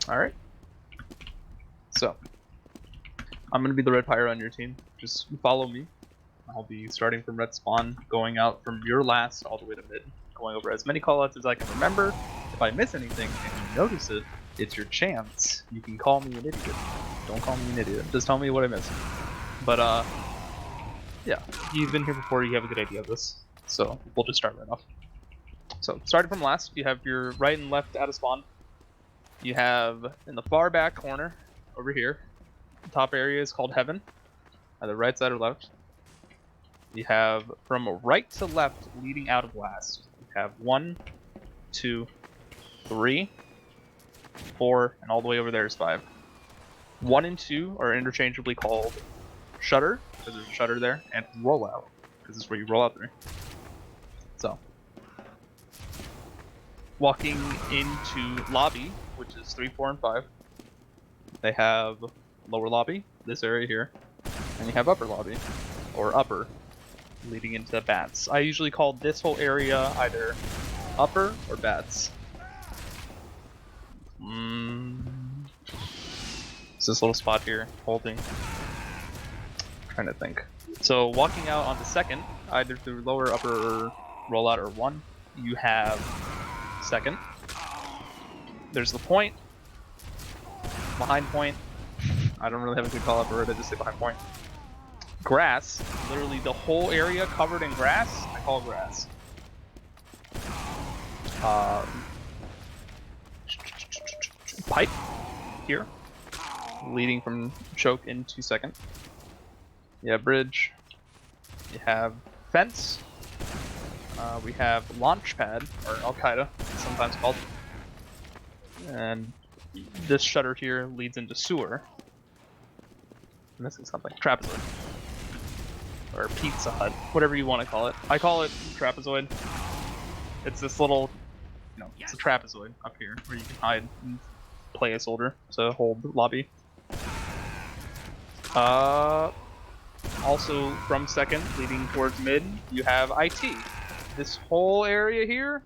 Alright. So, I'm going to be the red pyro on your team. Just follow me. I'll be starting from red spawn, going out from your last all the way to mid, going over as many callouts as I can remember. If I miss anything and you notice it, it's your chance. You can call me an idiot. Don't call me an idiot. Just tell me what I missed. But, yeah. You've been here before, you have a good idea of this. So, we'll just start right off. So, starting from last, you have your right and left out of spawn. You have, in the far back corner, over here, the top area is called Heaven, either right side or left. You have from right to left leading out of last. You have 1, 2, 3, 4, and all the way over there is 5. 1 and 2 are interchangeably called Shutter, because there's a shutter there, and Rollout, because this is where you roll out through. So, walking into Lobby, which is 3, 4, and 5, they have Lower Lobby, this area here, and you have Upper Lobby, or Upper, leading into Bats. I usually call this whole area either Upper or Bats. It's this little spot here, holding. Trying to think. So walking out on the second, either through lower, upper, or rollout, or 1, you have second. There's the point. Behind point. I don't really have a good call up for it, I just say behind point. Grass, literally the whole area covered in grass, I call grass. Pipe here, leading from choke into second. You have bridge. You have fence. We have launch pad, or Al Qaeda, sometimes called. And this shutter here leads into sewer. I'm missing something. Trapezoid. Or Pizza Hut, whatever you want to call it. I call it trapezoid. It's this little, it's a trapezoid up here where you can hide and play a soldier to hold the lobby. Also from second, leading towards mid, you have IT. This whole area here,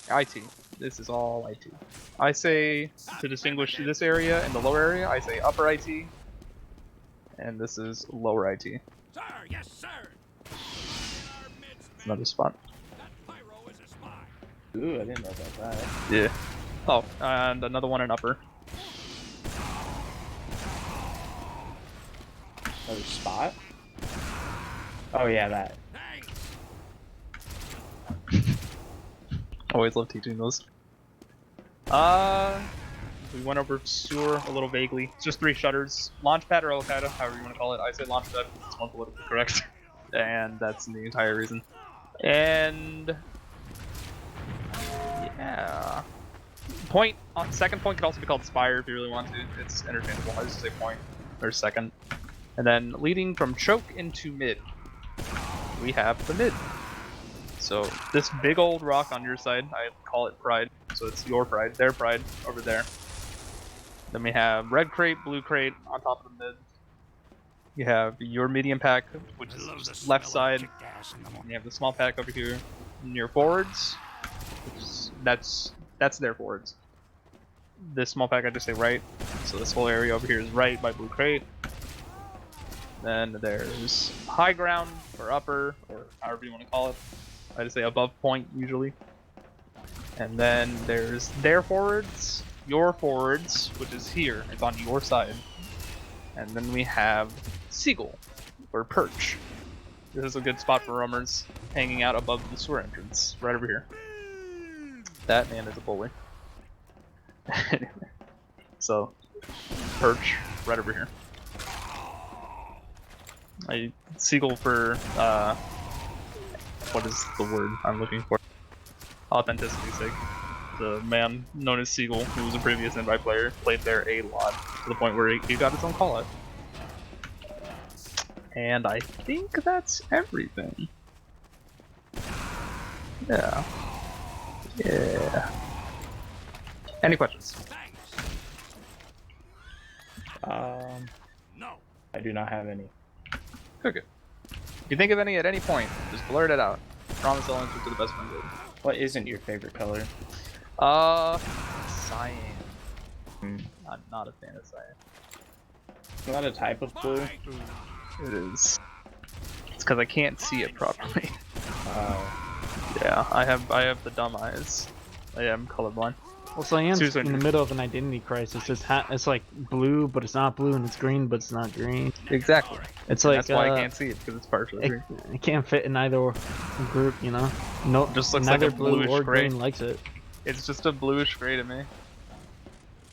IT. This is all IT. I say, to distinguish this area and the lower area, I say upper IT, and this is lower IT. Sir, yes, sir. Another spot. Ooh, I didn't know about that. Yeah. Oh, and another one in upper. Another spot? Oh yeah, that. Always love teaching those. We went over sewer a little vaguely. It's just 3 shutters. Launchpad or Al Qaeda, however you want to call it. I say launchpad, it's more politically correct. And that's the entire reason. And yeah. Point, second point could also be called Spire if you really want to. It's interchangeable. I just say point or second. And then leading from choke into mid, we have the mid. So this big old rock on your side, I call it pride. So it's your pride, their pride over there. Then we have red crate, blue crate on top of the mid. You have your medium pack, which is just left side. And you have the small pack over here near forwards. Which is, that's their forwards. This small pack I just say right. So this whole area over here is right by blue crate. Then there's high ground or upper, or however you want to call it. I just say above point usually. And then there's their forwards, your forwards, which is here. It's on your side. And then we have Seagull, or Perch. This is a good spot for roamers, hanging out above the sewer entrance, right over here. That man is a bully. Anyway, so Perch, right over here. Seagull for, what is the word I'm looking for? Authenticity's sake. The man known as Seagull, who was a previous invite player, played there a lot, to the point where he got his own call-out. And I think that's everything. Yeah. Yeah. Any questions? No. I do not have any. Okay. If you think of any at any point, just blurt it out. Promise I'll answer to the best of my ability. What isn't your favorite color? cyan. Hmm. I'm not a fan of cyan. It's not a type of blue. It is. It's because I can't see it properly. Oh. Yeah, I have the dumb eyes. I am colorblind. Well, cyan's Seriously. in the middle of an identity crisis. It's like blue, but it's not blue, and it's green, but it's not green. Exactly. It's And like that's why I can't see it because it's partially green. it can't fit in either group, you know. No, Just looks like neither a blue bluish or gray. green likes it. It's just a bluish gray to me.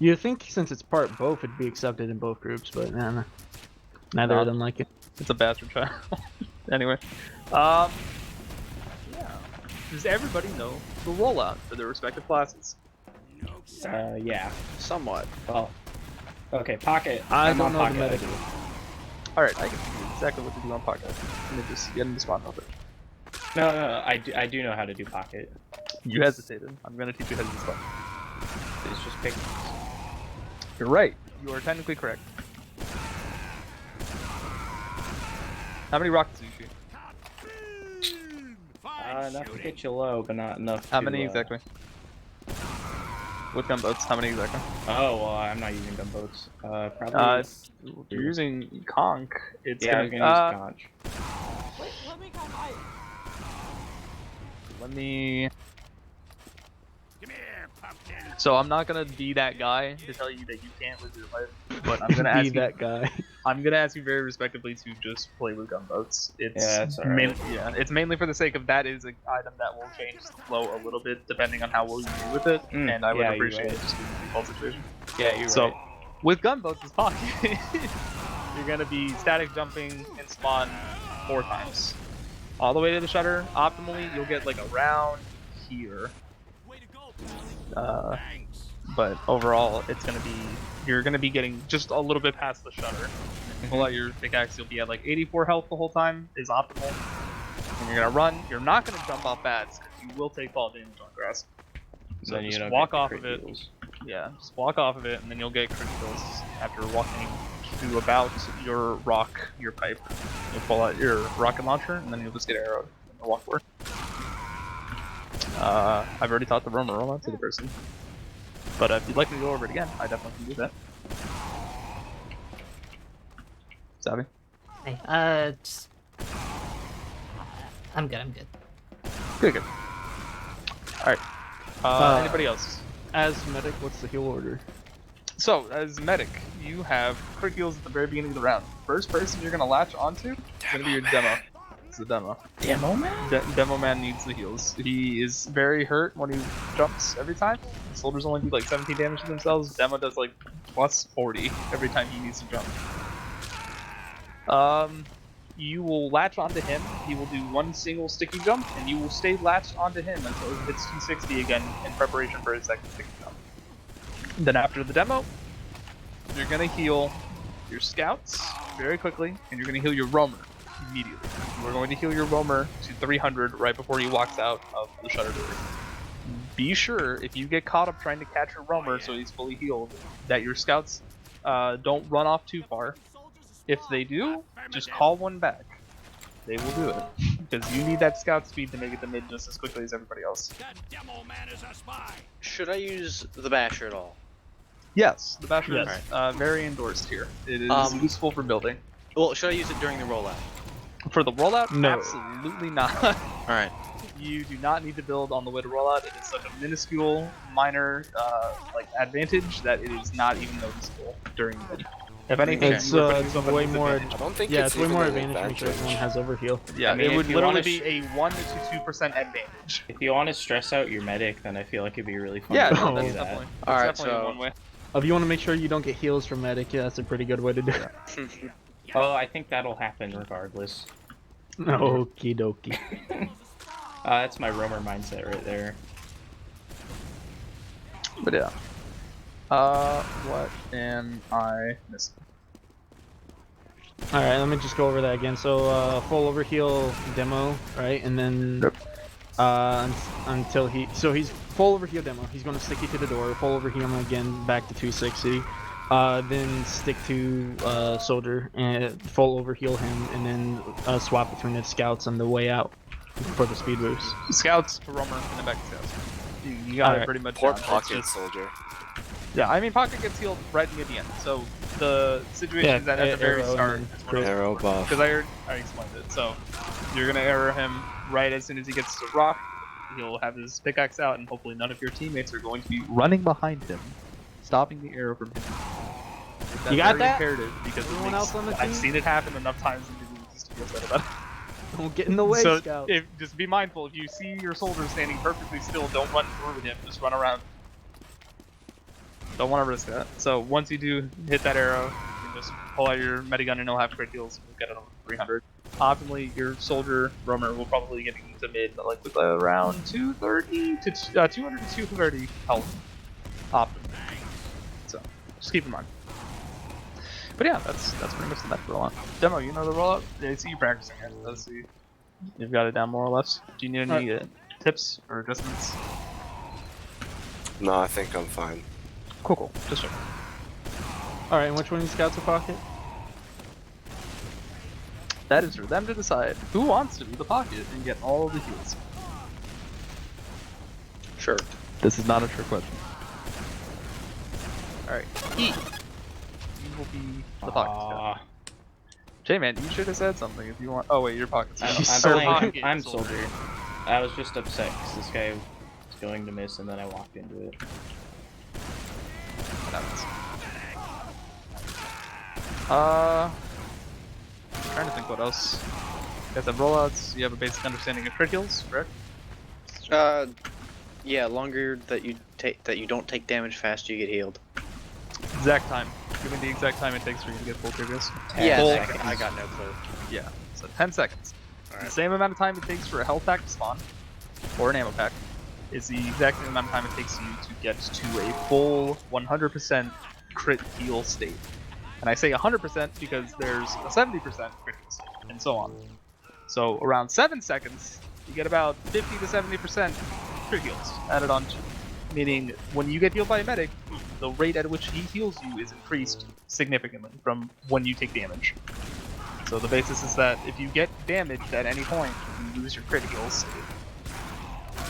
You think since it's part both, it'd be accepted in both groups, but nah, neither No. of them like it. It's a bastard child. Anyway, yeah. Does everybody know the rollout for their respective classes? Yeah. Somewhat. Well. Okay, pocket. I I'm don't on know the pocket. medic. All right, I can see exactly what to do on pocket. Let me just get into spawn over. No, I do know how to do pocket. You hesitated. I'm gonna teach you how to do spawn. It's just pick. You're right. You are technically correct. How many rockets do you shoot? Enough to get you low, but not enough. How to, many exactly? With gunboats, how many exactly? Oh well, I'm not using gunboats. Probably. If you're using conch, it's Yeah, I was gonna use conch. Wait, let me come. I. Let me. So I'm not gonna be that guy to tell you that you can't live your life, but I'm gonna ask Be you. that guy. I'm gonna ask you very respectfully to just play with gunboats. It's Yeah, that's alright. it's mainly for the sake of that is an item that will change the flow a little bit depending on how well you do with it, and I would yeah, you're appreciate right. it just in the default situation. Yeah, you're So, right. with gunboats as pocket, you're gonna be static jumping and spawn 4 times, all the way to the shutter. Optimally, you'll get like around here. But overall, it's gonna be you're gonna be getting just a little bit past the shutter. If you pull out your pickaxe, you'll be at like 84 health the whole time is optimal. And you're gonna run. You're not gonna jump off bats because you will take fall damage on grass. So Then you just don't walk get the off crit of it. heals. Yeah, just walk off of it, and then you'll get crit kills after walking to about your rock, your pipe. You'll pull out your rocket launcher, and then you'll just get arrowed and walk forward. I've already taught the roamer rollout to the person, but if you'd like me to go over it again, I definitely can do that. Savvy? Hey, just... I'm good. Good. Alright. Anybody else? As medic, what's the heal order? So, as medic, you have crit heals at the very beginning of the round. First person you're gonna latch onto is gonna be your demo. It's the demo. Demo man. Demo man needs the heals. He is very hurt when he jumps every time. Soldiers only do like 17 damage to themselves. Demo does like plus 40 every time he needs to jump. You will latch onto him. He will do one single sticky jump, and you will stay latched onto him until he hits 260 again in preparation for his second sticky jump. Then after the demo, you're gonna heal your scouts very quickly, and you're gonna heal your roamer immediately. We're going to heal your roamer to 300 right before he walks out of the shutter door. Be sure, if you get caught up trying to catch your roamer so he's fully healed, that your scouts don't run off too far. If they do, just call one back. They will do it. Because you need that scout speed to make it to mid just as quickly as everybody else. Should I use the basher at all? Yes, the basher Yes. is very endorsed here. It is useful for building. Well, should I use it during the rollout? For the rollout, No. absolutely not. Alright. You do not need to build on the way to rollout. It is such a minuscule, minor, like advantage that it is not even noticeable during mid. If anything, It's you are putting so much way more. disadvantage. I don't think Yeah, it's it's way even more an advantage to make sure everyone has overheal. Yeah, I mean, it would if you literally wanna be a 1 to 2% advantage. If you want to stress out your medic, then I feel like it'd be really fun. Yeah, to no, do that's that. definitely, Alright, that's definitely so- one way. If you want to make sure you don't get heals from medic, yeah, that's a pretty good way to do it. Oh, I think that'll happen regardless. Okie dokie. That's my roamer mindset right there. But yeah. What am I missing? Alright, let me just go over that again. So, full overheal demo, right? And then, Yep. until he's full overheal demo. He's going to stick you to the door, full overheal him again, back to 260. Then stick to, soldier, and full overheal him, and then, swap between the scouts on the way out for the speed boost. Scouts to roamer and then back to scouts. You got it Alright. pretty much Poor done. It's pocket just- soldier. Yeah, I mean, Pocket gets healed right near the end. So the situation is that at the very arrow and start, then crit. Arrow buff. because I explained it. So you're gonna arrow him right as soon as he gets to rock. He'll have his pickaxe out, and hopefully none of your teammates are going to be running behind him, stopping the arrow from hitting. That's You got very that? imperative because it Everyone makes- else on the I've team? seen it happen enough times and people just to be upset about it. Don't get in the way, So Scout. just be mindful. If you see your soldier standing perfectly still, don't run through him. Just run around. Don't want to risk that. So once you do hit that arrow, you can just pull out your medigun and it'll have crit heals. And you'll get it over 300. Optimally, your soldier roamer will probably get into mid, like with around 230 to 200 to 230 health. Optimally. So just keep in mind. But yeah, that's pretty much the meta rollout. Demo, you know the rollout? Yeah, I see you practicing it. Let's see. You've got it down more or less. Do you need any tips or adjustments? No, I think I'm fine. Cool. Just check. Alright, and which one of you scouts a pocket? That is for them to decide who wants to be the pocket and get all the heals. Sure. This is not a trick question. Alright, E. You will be the pocket scout. J-Man, you should have said something if you want. Oh wait, your pocket scout. I'm soldier. I was just upset because this guy was going to miss and then I walked into it. Trying to think what else. You guys have rollouts. You have a basic understanding of crit heals, correct? Yeah, longer that you don't take damage, faster you get healed. Exact time. Give me the exact time it takes for you to get full crit heals. Yeah, Full- I got no clue. Yeah, so 10 seconds. Alright. The same amount of time it takes for a health pack to spawn, or an ammo pack, is the exact same amount of time it takes you to get to a full 100% crit heal state. And I say 100% because there's a 70% crit heal state, and so on. So around 7 seconds, you get about 50 to 70% crit heals added on to. Meaning, when you get healed by a medic, the rate at which he heals you is increased significantly from when you take damage. So the basis is that if you get damaged at any point, you lose your crit heals.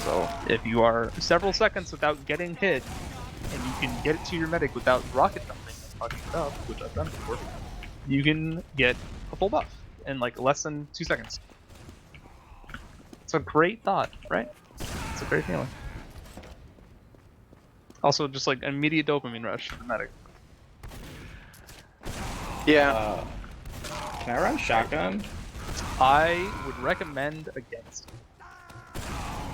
So if you are several seconds without getting hit, and you can get it to your medic without rocket jumping and fucking it up, which I've done before, you can get a full buff in like less than 2 seconds. It's a great thought, right? It's a great feeling. Also, just like an immediate dopamine rush for the medic. Yeah. Can I run shotgun? I would recommend against it.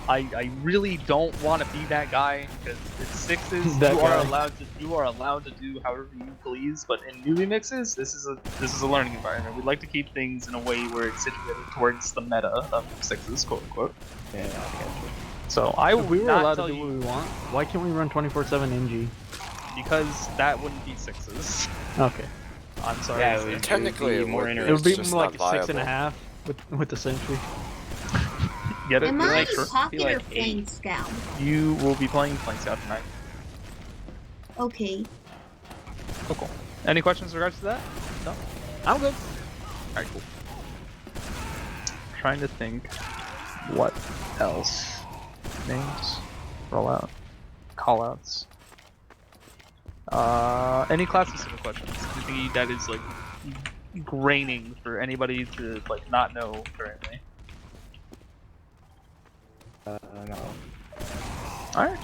I really don't want to be that guy because it's sixes. That you guy. are allowed to do however you please. But in newbie mixes, this is a learning environment. We'd like to keep things in a way where it's situated towards the meta of sixes, quote unquote. Yeah, I got you. So I If would we were not allowed to tell do you what we want, why can't we run 24/7 NG? because that wouldn't be sixes. Okay. I'm sorry. Yeah, to say. it would- Technically, be it more would be. It would be It's just more like not a 6.5 viable. with the sentry. Get it? Am You're I like, sure. pocket like or flank scout? You will be playing Flank Scout tonight. Okay. Oh, cool. Any questions in regards to that? No? I'm good. Alright, cool. Trying to think what else. Names, rollout, callouts. Any class specific questions? Anything that is like graining for anybody to like not know currently? No. Alright.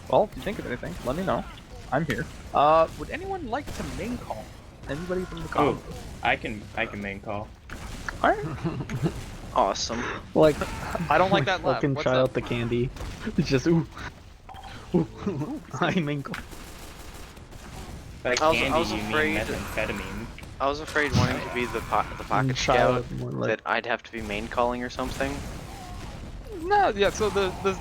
Well, if you think of anything, let me know. I'm here. Would anyone like to main call? Anybody from the combo? Oh, I can main call. Alright. Awesome. Like, I don't like that laugh. fucking What's try up? out the candy. It's just ooh. Ooh. I mingle. By I was candy, you afraid- mean methamphetamine. I was afraid wanting to be the pocket Try scout out more like that I'd have to be main calling or something. No, yeah, so the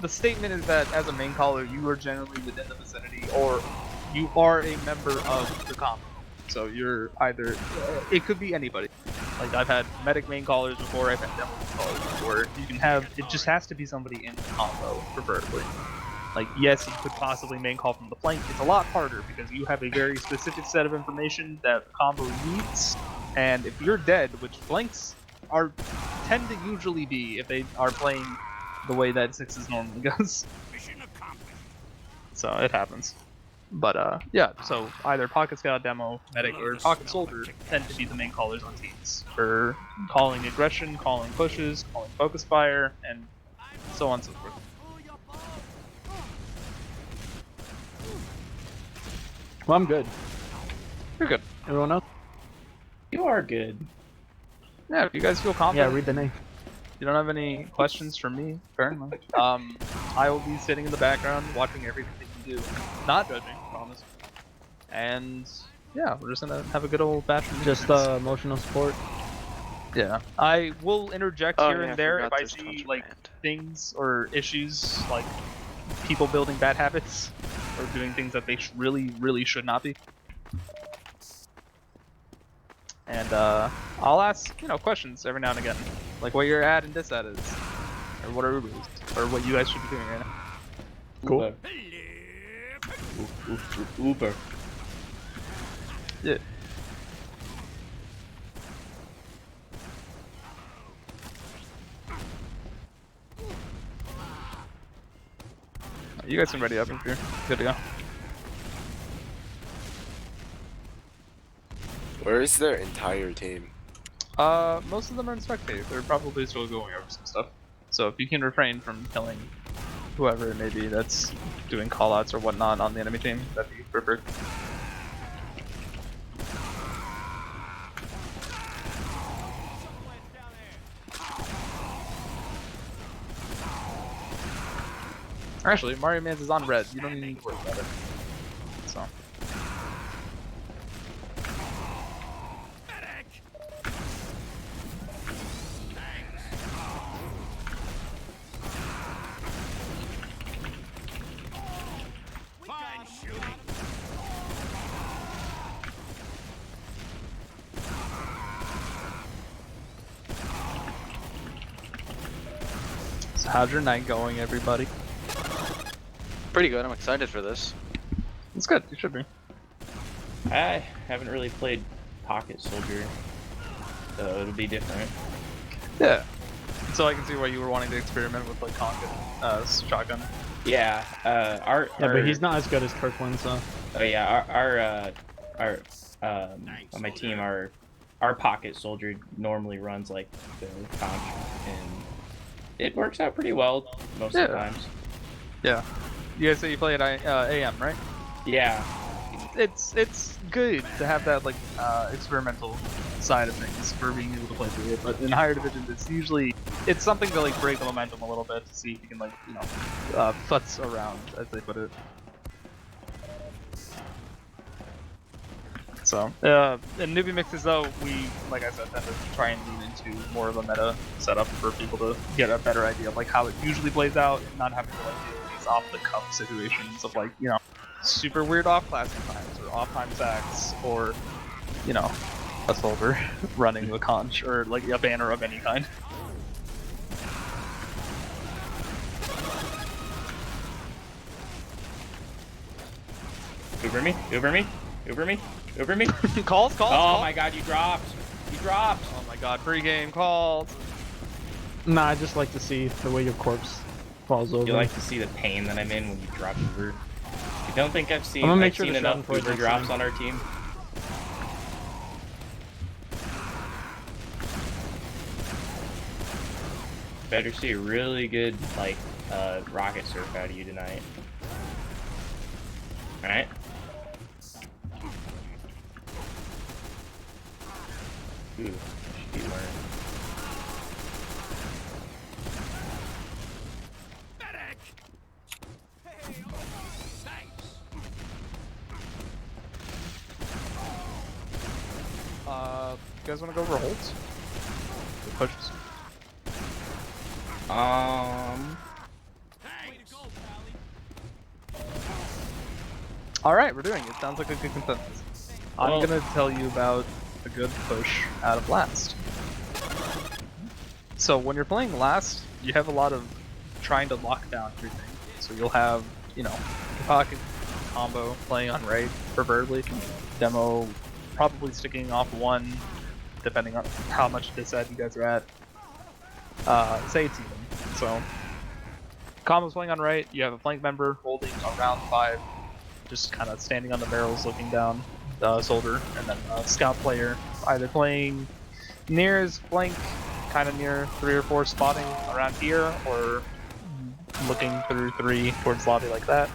statement is that as a main caller, you are generally within the vicinity, or you are a member of the combo. So you're either, it could be anybody. Like I've had medic main callers before, I've had demo main callers before. You can have, it just has to be somebody in the combo, preferably. Like, yes, you could possibly main call from the flank. It's a lot harder because you have a very specific set of information that the combo needs. And if you're dead, which flanks tend to usually be if they are playing the way that sixes normally goes. So it happens. But yeah, so either Pocket Scout, Demo, Medic, or Pocket Soldier tend to be the main callers on teams for calling aggression, calling pushes, calling focus fire, and so on and so forth. Well, I'm good. You're good. Everyone else? You are good. Yeah, if you guys feel Yeah, confident. read the name. You don't have any questions for me, apparently. I will be sitting in the background watching everything that you do. Not judging, I promise. And yeah, we're just gonna have a good old bash. Just emotional support. Yeah. I will interject Oh, here yeah, and I there if forgot I there's see tons of like rand. things or issues, like people building bad habits or doing things that they really should not be. And I'll ask, questions every now and again, like what your ad and this ad is, or what are Ubers, or what you guys should be doing right now. Cool. Uber. Yeah. You guys can ready up if you're good to go. Where is their entire team? Most of them are in spectate. They're probably still going over some stuff. So if you can refrain from killing whoever it may be that's doing callouts or whatnot on the enemy team, that'd be perfect. Actually, Mario Mans is on red. You don't even need to worry about it. So. So how's your night going, everybody? Pretty good. I'm excited for this. It's good. You should be. I haven't really played Pocket Soldier, so it'll be different. Yeah. So I can see why you were wanting to experiment with like Conk and shotgun. Yeah, our But he's not as good as Kirkland, so. Oh yeah, our on my team, our Pocket Soldier normally runs like the conch, and it works out pretty well most of the times. Yeah. You guys say you play at AM, right? Yeah. It's good to have that like experimental side of things for being able to play through it. But in higher divisions, it's something to like break the momentum a little bit to see if you can like futz around, as they put it. So in newbie mixes though, we, like I said, tend to try and lean into more of a meta setup for people to get a better idea of like how it usually plays out, and not having to like deal with these off the cuff situations of like super weird off classic times or off time sacks or a soldier running the conch or like a banner of any kind. Uber me, Uber me, Uber me, Uber me. calls. Oh my god, you dropped. You dropped. Oh my god, pre-game calls. Nah, I just like to see the way your corpse falls over. You like to see the pain that I'm in when you drop Uber. I don't think I've seen, I'm gonna make sure to enough shout for it Uber next drops time. on our team. Better see a really good rocket surf out of you tonight. Alright. Ooh, I should be wearing. You guys want to go over holds? Or pushes? Alright, we're doing it. Sounds like a good consensus. I'm gonna tell you about a good push out of last. So when you're playing last, you have a lot of trying to lock down everything. So you'll have, pocket combo playing on right, preferably. Demo probably sticking off one, depending on how much disadvantage you guys are at. Say it's even. So Combo's playing on right. You have a flank member holding around 5, just kind of standing on the barrels, looking down the soldier, and then a scout player either playing near his flank, kind of near 3 or 4 spotting around here, or looking through 3 towards lobby like that.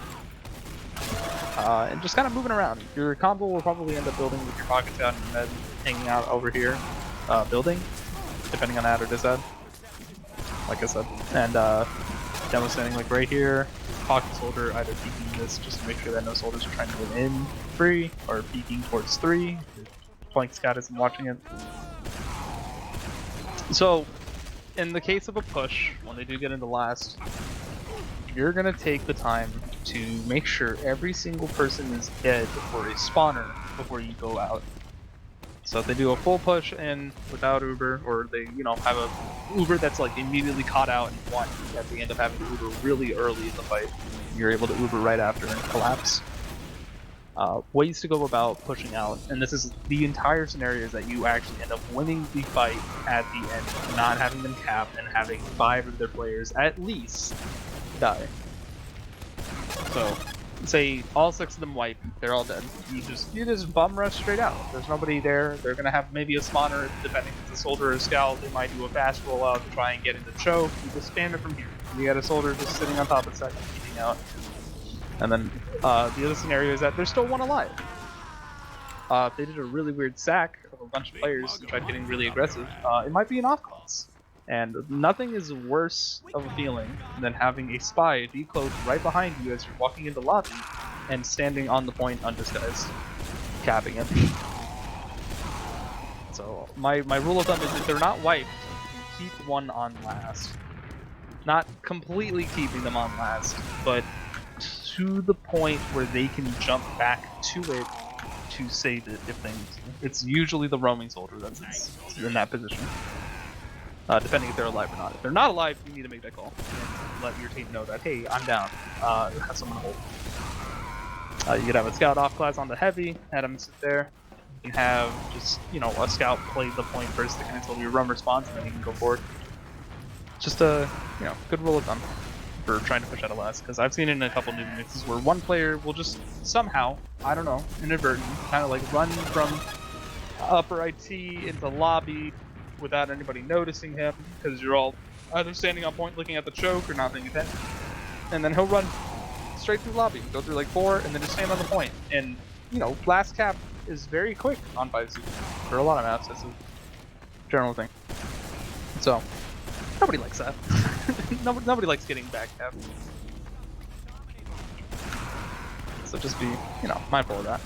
And just kind of moving around. Your combo will probably end up building with your pocket down and med hanging out over here, building, depending on ad or disad, like I said. And demo standing like right here, pocket soldier either peeking this just to make sure that no soldiers are trying to go in 3, or peeking towards 3. Flank scout isn't watching it. So, in the case of a push, when they do get into last, you're gonna take the time to make sure every single person is dead for a spawner before you go out. So if they do a full push in without Uber, or they, you know, have a Uber that's like immediately caught out and won, that they end up having Uber really early in the fight, you're able to Uber right after and collapse. Ways to go about pushing out, and this is the entire scenario, is that you actually end up winning the fight at the end, not having them cap and having 5 of their players at least die. So, say all 6 of them wipe, they're all dead. You just bum rush straight out. There's nobody there. They're gonna have maybe a spawner, depending if it's a soldier or a scout. They might do a fast rollout to try and get into choke. You just spam it from here. You got a soldier just sitting on top of the second, keeping out. And then the other scenario is that there's still 1 alive. If they did a really weird sack of a bunch of players and tried getting really aggressive, it might be an off-class. And nothing is worse of a feeling than having a spy decloak right behind you as you're walking into lobby and standing on the point undisguised, capping it. So my rule of thumb is if they're not wiped, keep 1 on last. Not completely keeping them on last, but to the point where they can jump back to it to save it if they need to. It's usually the roaming soldier that's in that position. Depending if they're alive or not. If they're not alive, you need to make that call and let your team know that, hey, I'm down. Have someone hold. You could have a scout off class on the heavy, have him sit there. You can have just, you know, a scout play the point first until your roam responds, and then you can go forward. Just a, you know, good rule of thumb for trying to push out of last, because I've seen it in a couple new mixes where one player will just somehow, I don't know, inadvertently, kind of like run from upper IT into lobby without anybody noticing him, because you're all either standing on point looking at the choke or not paying attention. And then he'll run straight through lobby, go through like 4, and then just stand on the point. And, you know, last cap is very quick on 5C for a lot of maps. That's a general thing. So, nobody likes that. Nobody likes getting back cap. So just be, you know, mindful of that.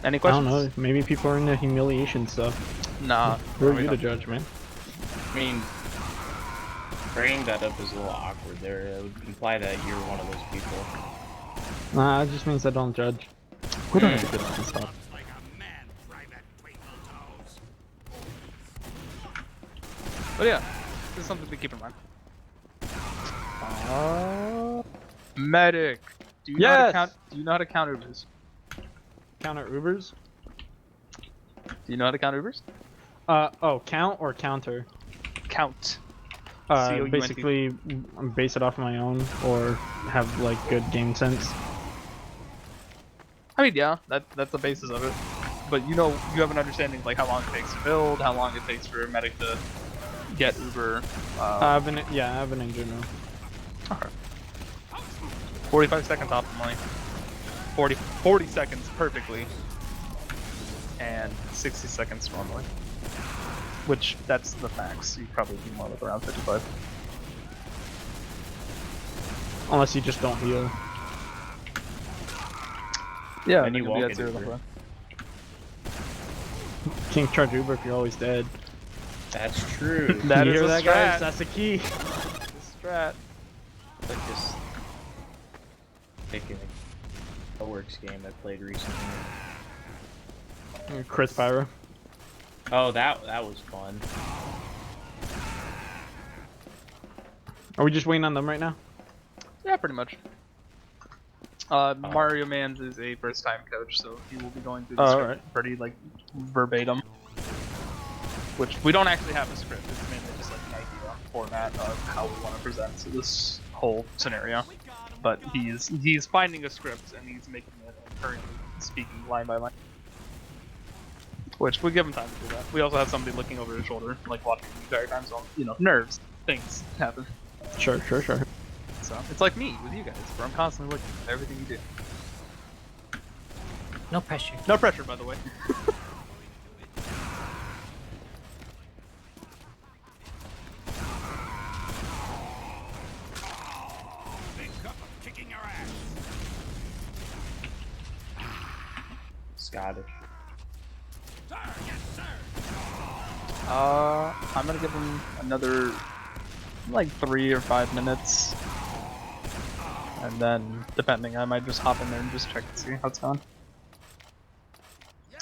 Any questions? I don't know. Maybe people are into humiliation stuff. Nah. Who are you to judge, man? I mean, bringing that up is a little awkward there. It would imply that you're one of those people. Nah, it just means I don't judge. We don't have to get into stuff. But yeah, this is something to keep in mind. Medic. Do you know how to count? Do you know how to count Ubers? Counter Ubers? Do you know how to count Ubers? Oh, count or counter? Count. Basically, base it off my own or have like good game sense. I mean, yeah, that's the basis of it. But you know, you have an understanding of like how long it takes to build, how long it takes for a medic to get Uber. I have an engine now. Okay. 45 seconds optimally. 40 seconds perfectly. And 60 seconds normally. Which, that's the max. You'd probably be more like around 55. Unless you just don't heal. Yeah, and you walk walk at it 0 Uber. Can't charge Uber if you're always dead. That's true. That You is hear a that, strat. guys? That's the key. Strat. Like this picking a works game I played recently. Chris Pyro. Oh, that was fun. Are we just waiting on them right now? Yeah, pretty much. Mario Mans is a first-time coach, so he will be going through the script alright. pretty like verbatim. Which we don't actually have a script. It's mainly just like an idea format of how we want to present. So this whole scenario. But he's finding a script and he's making it and currently speaking line by line. Which we give him time to do that. We also have somebody looking over his shoulder, like watching the entire time, so nerves, things happen. Sure. So it's like me with you guys, where I'm constantly looking at everything you do. No pressure. No pressure, by the way. Scottish. I'm gonna give him another like 3 or 5 minutes, and then depending, I might just hop in there and just check to see how it's going.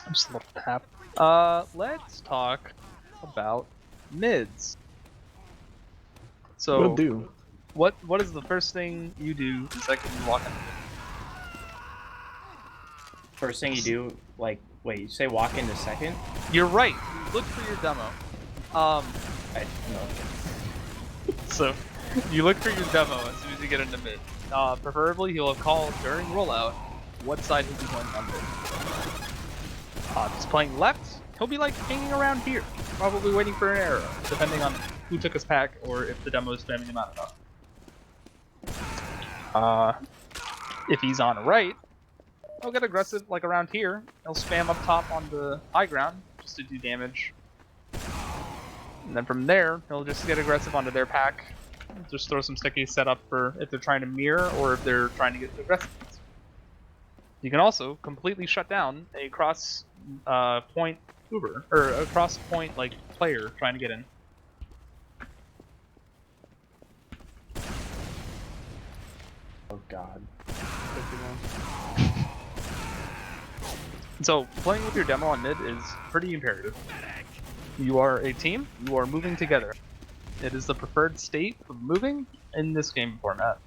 I'm just a little tap. Let's talk about mids. So, Will do. what is the first thing you do the second you walk in? First thing you do, like, wait, you say walk into second? You're right. Look for your demo. No. So, you look for your demo as soon as you get into mid. Preferably, he'll have called during rollout what side he'll be going on mid. If he's playing left, he'll be like hanging around here, probably waiting for an arrow, depending on who took his pack or if the demo is spamming him out enough. If he's on right, he'll get aggressive like around here. He'll spam up top on the high ground just to do damage. And then from there, he'll just get aggressive onto their pack. Just throw some stickies set up for if they're trying to mirror or if they're trying to get aggressive. You can also completely shut down a cross point Uber, or a cross point like player trying to get in. Oh god. So playing with your demo on mid is pretty imperative. You are a team, you are moving together. It is the preferred state of moving in this game format.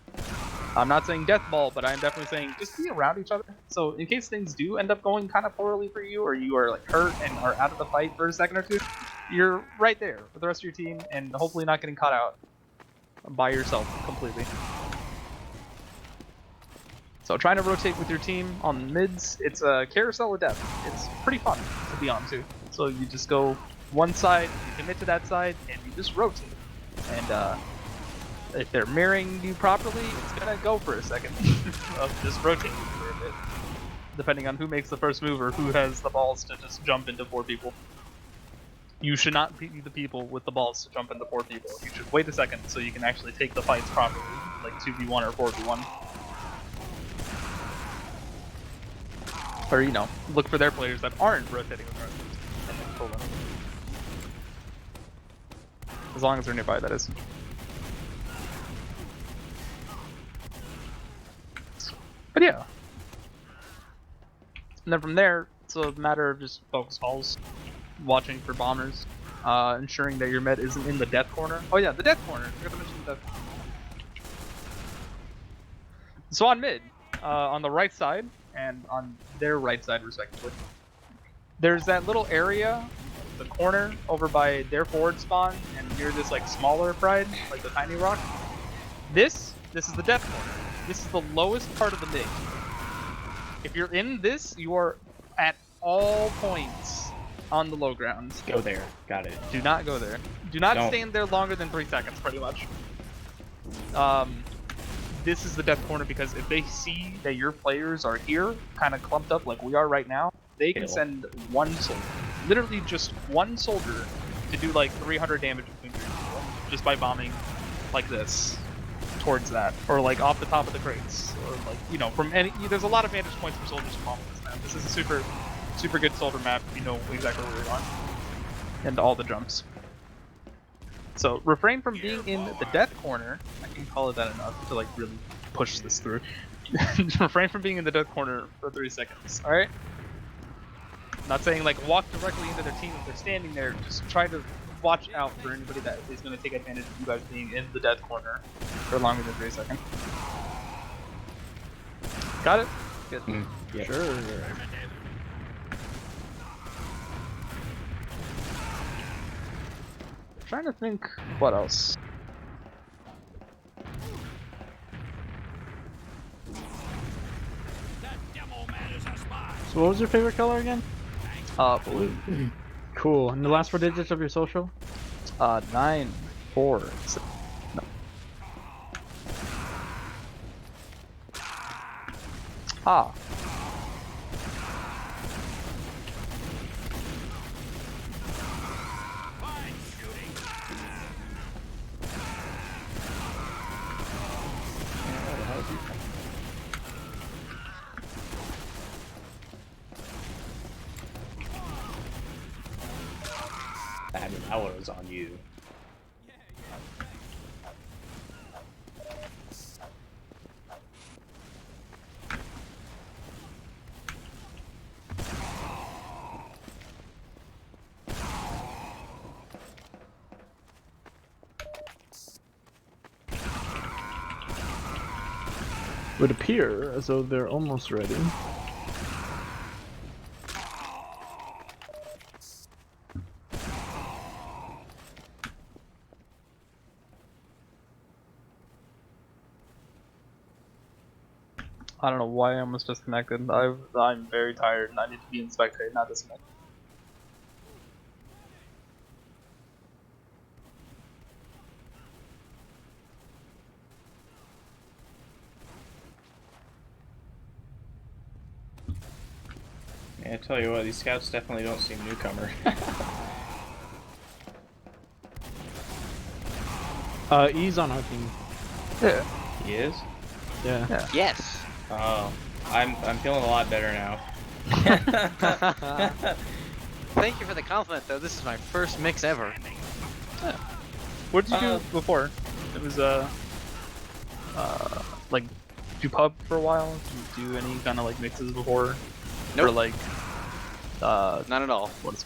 I'm not saying death ball, but I'm definitely saying just be around each other. So in case things do end up going kind of poorly for you, or you are like hurt and are out of the fight for a second or two, you're right there with the rest of your team and hopefully not getting caught out by yourself completely. So trying to rotate with your team on mids, it's a carousel of death. It's pretty fun to be on too. So you just go one side, you commit to that side, and you just rotate. And if they're mirroring you properly, it's gonna go for a second of just rotating for a bit. Depending on who makes the first move or who has the balls to just jump into 4 people. You should not be the people with the balls to jump into 4 people. You should wait a second so you can actually take the fights properly, like 2v1 or 4v1. Or, look for their players that aren't rotating with runners and then pull them. As long as they're nearby, that is. But yeah. And then from there, it's a matter of just focus calls, watching for bombers, ensuring that your med isn't in the death corner. Oh yeah, the death corner. I forgot to mention the death corner. So on mid, on the right side, and on their right side respectively, there's that little area, the corner over by their forward spawn, and near this like smaller pride, like the tiny rock. This is the death corner. This is the lowest part of the mid. If you're in this, you are at all points on the low ground. Go there. Got it. Do not go there. Do not Don't. stand there longer than 3 seconds, pretty much. This is the death corner because if they see that your players are here, kind of clumped up like we are right now, they can send one soldier, literally just one soldier, to do like 300 damage between 3 people, just by bombing like this towards that, or like off the top of the crates, or like from any. There's a lot of vantage points for soldiers to bomb this map. This is a super good soldier map. You know exactly where you're on, and all the jumps. So refrain from being in the death corner. I can call it that enough to like really push this through. Refrain from being in the death corner for 3 seconds. All right. Not saying like walk directly into their team if they're standing there. Just try to watch out for anybody that is going to take advantage of you guys being in the death corner for longer than 3 seconds. Got it? Good. Yeah. Sure. Trying to think what else. So what was your favorite color again? Blue. Cool. And the last 4 digits of your social? 946. No. Ah. I mean, that one was on you. Would appear as though they're almost ready. I don't know why I almost disconnected. I'm very tired and I need to be in spectate, not disconnect. Yeah, I tell you what, these scouts definitely don't seem newcomer. E's on our team. Yeah. He is? Yeah. Yes. Oh, I'm feeling a lot better now. Thank you for the compliment, though. This is my first mix ever. What did you do before? It was like, did you pub for a while? Did you do any kind of like mixes before? Nope. Or like, Not at all. what is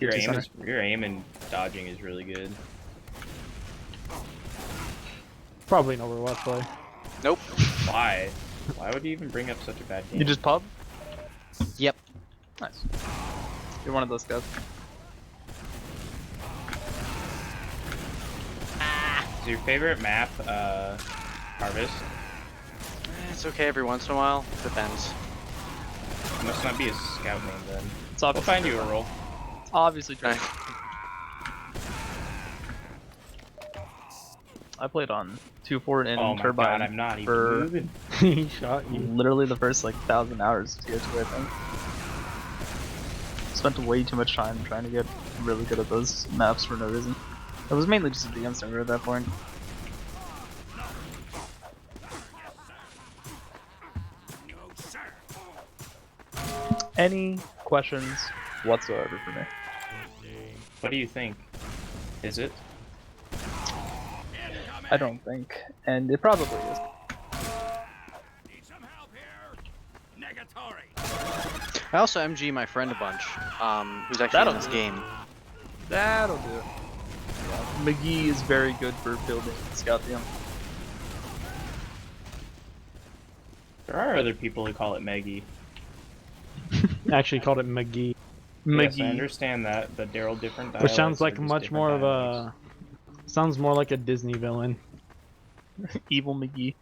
it? Your aim and dodging is really good. Probably an Overwatch play. Nope. Why? Why would you even bring up such a bad game? You just pub? Yep. Nice. You're one of those guys. Is your favorite map Harvest? It's okay every once in a while. Depends. It must not be a scout name then. It's We'll obviously find you a role. obviously true. I played on 2.4 and Oh my Turbine god, I'm not even for moving. He shot you. literally the first like 1,000 hours to get to, I think. Spent way too much time trying to get really good at those maps for no reason. It was mainly just a DM server at that point. Any questions whatsoever for me? What do you think? Is it? I don't think, and it probably is. I also MG my friend a bunch, who's actually That'll in this do. game. That'll do it. Yeah, McGee is very good for building scout DM. There are other people who call it Meggie. Actually called it McGee. Yes, I McGee. understand that, but they're all different Which sounds dialects, like they're just much different more of dialects. a... Sounds more like a Disney villain. Evil McGee.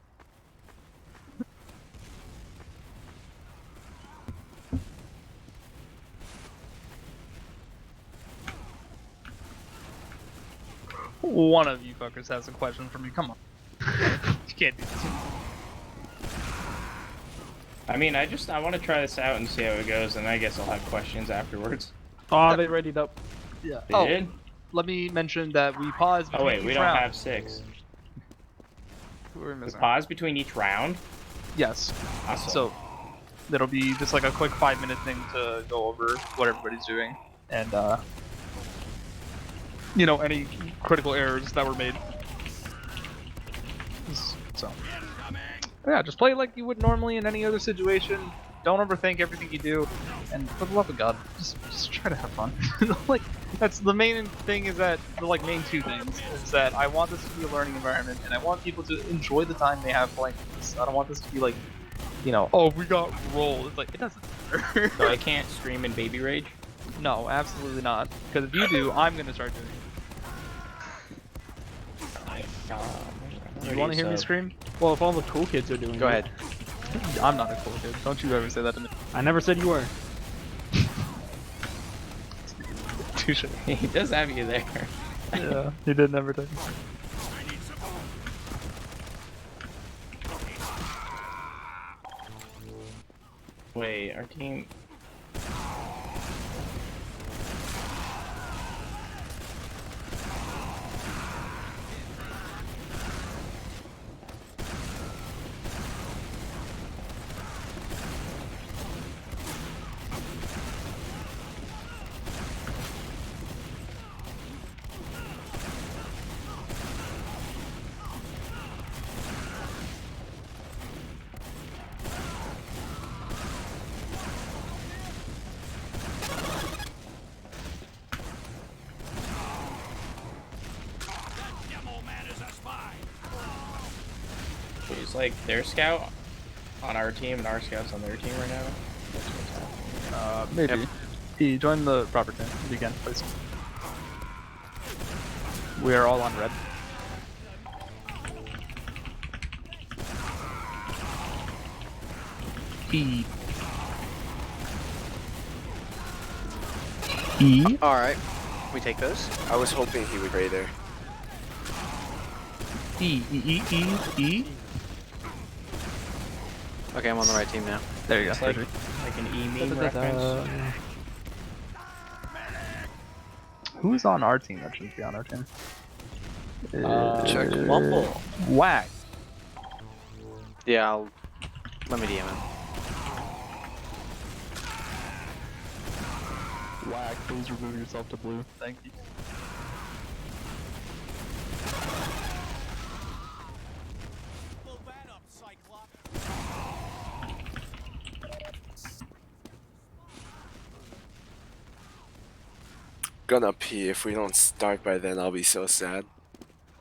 One of you fuckers has a question for me. Come on. You can't do this. I mean, I want to try this out and see how it goes, and I guess I'll have questions afterwards. Oh, they readied up. Yeah. They Oh, did? let me mention that we paused. Oh wait, between we each don't round. have 6. Who are we We missing? pause between each round? Yes. Awesome. So it'll be just like a quick 5-minute thing to go over what everybody's doing and you know, any critical errors that were made. So yeah, just play like you would normally in any other situation. Don't overthink everything you do, and for the love of God, just try to have fun. Like that's the main thing. Is that the like main two things is that I want this to be a learning environment, and I want people to enjoy the time they have playing this. I don't want this to be like, you know, oh we got rolled. It's like it doesn't matter. So I can't scream in baby rage? No, absolutely not. Because if you do, I'm gonna start doing it. You want to hear me scream? Well, if all the cool kids are doing Go it. ahead. I'm not a cool kid. Don't you ever say that to me. I never said you were. Touche. He does have you there. Yeah, he did never take. Wait, our team. Is like their scout on our team and our scouts on their team right now? That's what's happening. Maybe. He joined the proper team. Begin, please. We are all on red. E. E. Alright. We take those. I was hoping he would right there. E. E. E. E. E. Okay, I'm on the right team now. There you go. It's like an E-meme reference. Who's on our team that shouldn't be on our team? Check. Wumble. Whack. Yeah, let me DM him. Whack, please remove yourself to blue. Thank you. Gonna pee. If we don't start by then, I'll be so sad.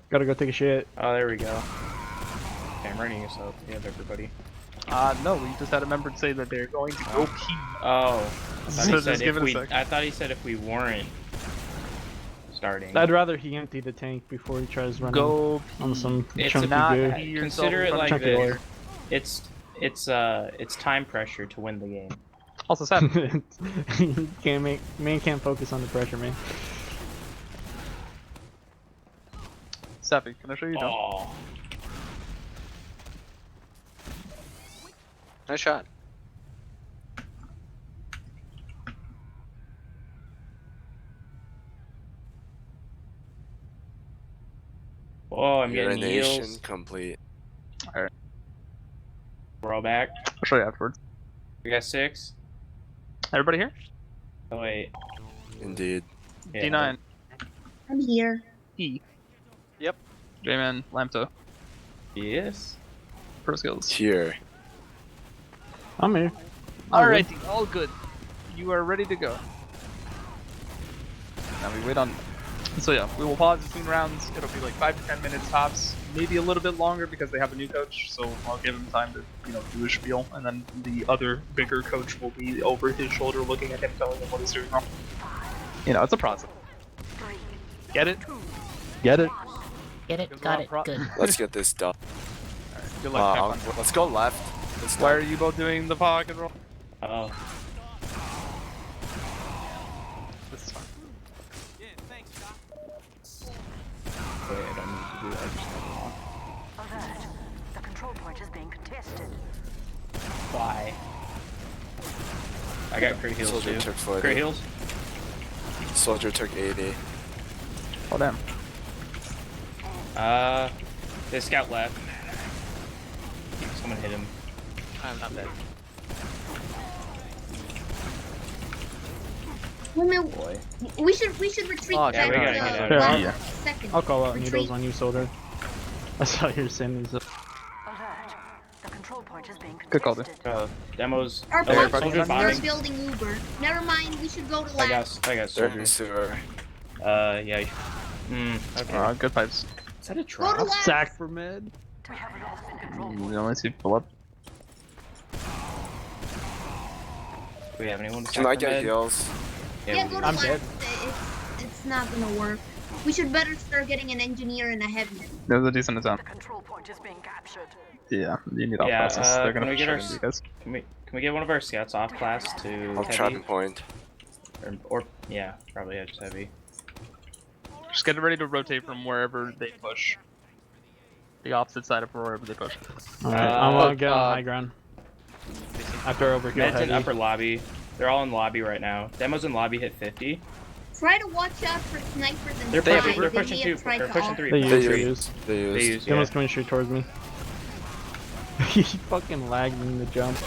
Gotta go take a shit. Oh, there we go. Okay, I'm running yourself. You have everybody. No, we just had a member say that they're going to go pee. Oh, I thought, So he said just give if it a we, sec. I thought he said if we weren't starting. I'd rather he empty the tank before he tries running Go on some It's chunky not goo. pee yourself Consider in it front of like Chunky this. lore. It's time pressure to win the game. Also sad. Man can't focus on the pressure, man. Sappy, can I show you jump? Oh, Nice shot. oh, I'm getting Urination heals. complete. Roll back. I'll show you afterwards. We got 6. Everybody here? Oh wait. Indeed. Yeah. D9. I'm here. E. Yep. J-Man, Lambto. Yes. Pro skills. Here. I'm here. All Alrighty, all good. You are ready to go. Now we wait on. So yeah, we will pause between rounds. It'll be like 5 to 10 minutes tops, maybe a little bit longer because they have a new coach. So I'll give him time to, do a spiel, and then the other bigger coach will be over his shoulder, looking at him, telling him what he's doing wrong. It's a process. Get it? Get it? Get it? Got it. Good. Let's get this done. Good luck. Have fun. Let's go left. This Why are time. you both doing the pocket roll? Oh. This is fine. Wait, I don't need to do that. I just have to walk. Alert. The control point is being contested. Why? I got crit heals Soldier too. took 40. Crit heals. Soldier took 80. Oh damn. This scout left. Someone hit him. I'm dead. Wait a minute. Boy. We should retreat Oh, back we gotta to get out the of last here. second. I'll call out Retreat. needles on you, soldier. I saw your sendings. Alert. The control point is being Good call, contested. Demos. Our Oh, punch everybody soldier's is they're bombing. building Uber. Never mind, we should go to I last. got They're soldier. in sewer. Yeah. Okay. Good pipes. Is that a Go to trap? last. Sack for mid. We have lost the control You point. only see pull up. Do we have anyone? to Can I sack the get med? heals? Yeah, we go do. to I'm last. dead. It's not gonna work. We should better start getting an engineer and a heavy. There's a decent amount. The control point is being captured. Yeah, you need off Yeah, classes. They're can gonna we get shut our into you guys. Can we get one of our scouts off class to I'll trap heavy? and point. Or yeah, probably just heavy. Just get ready to rotate from wherever they push. The opposite side of wherever they push. Alright, I'm gonna Look, get on high ground. After overkill Med's in heavy. upper lobby. They're all in lobby right now. Demos in lobby hit 50. Try to watch out for snipers and They're spies. pushing. They're They pushing may two. have tried They're to pushing off- three. They Pushing use, three. they use. They They use. use. Yeah. Demo's coming straight towards me. He fucking lagged in the jump.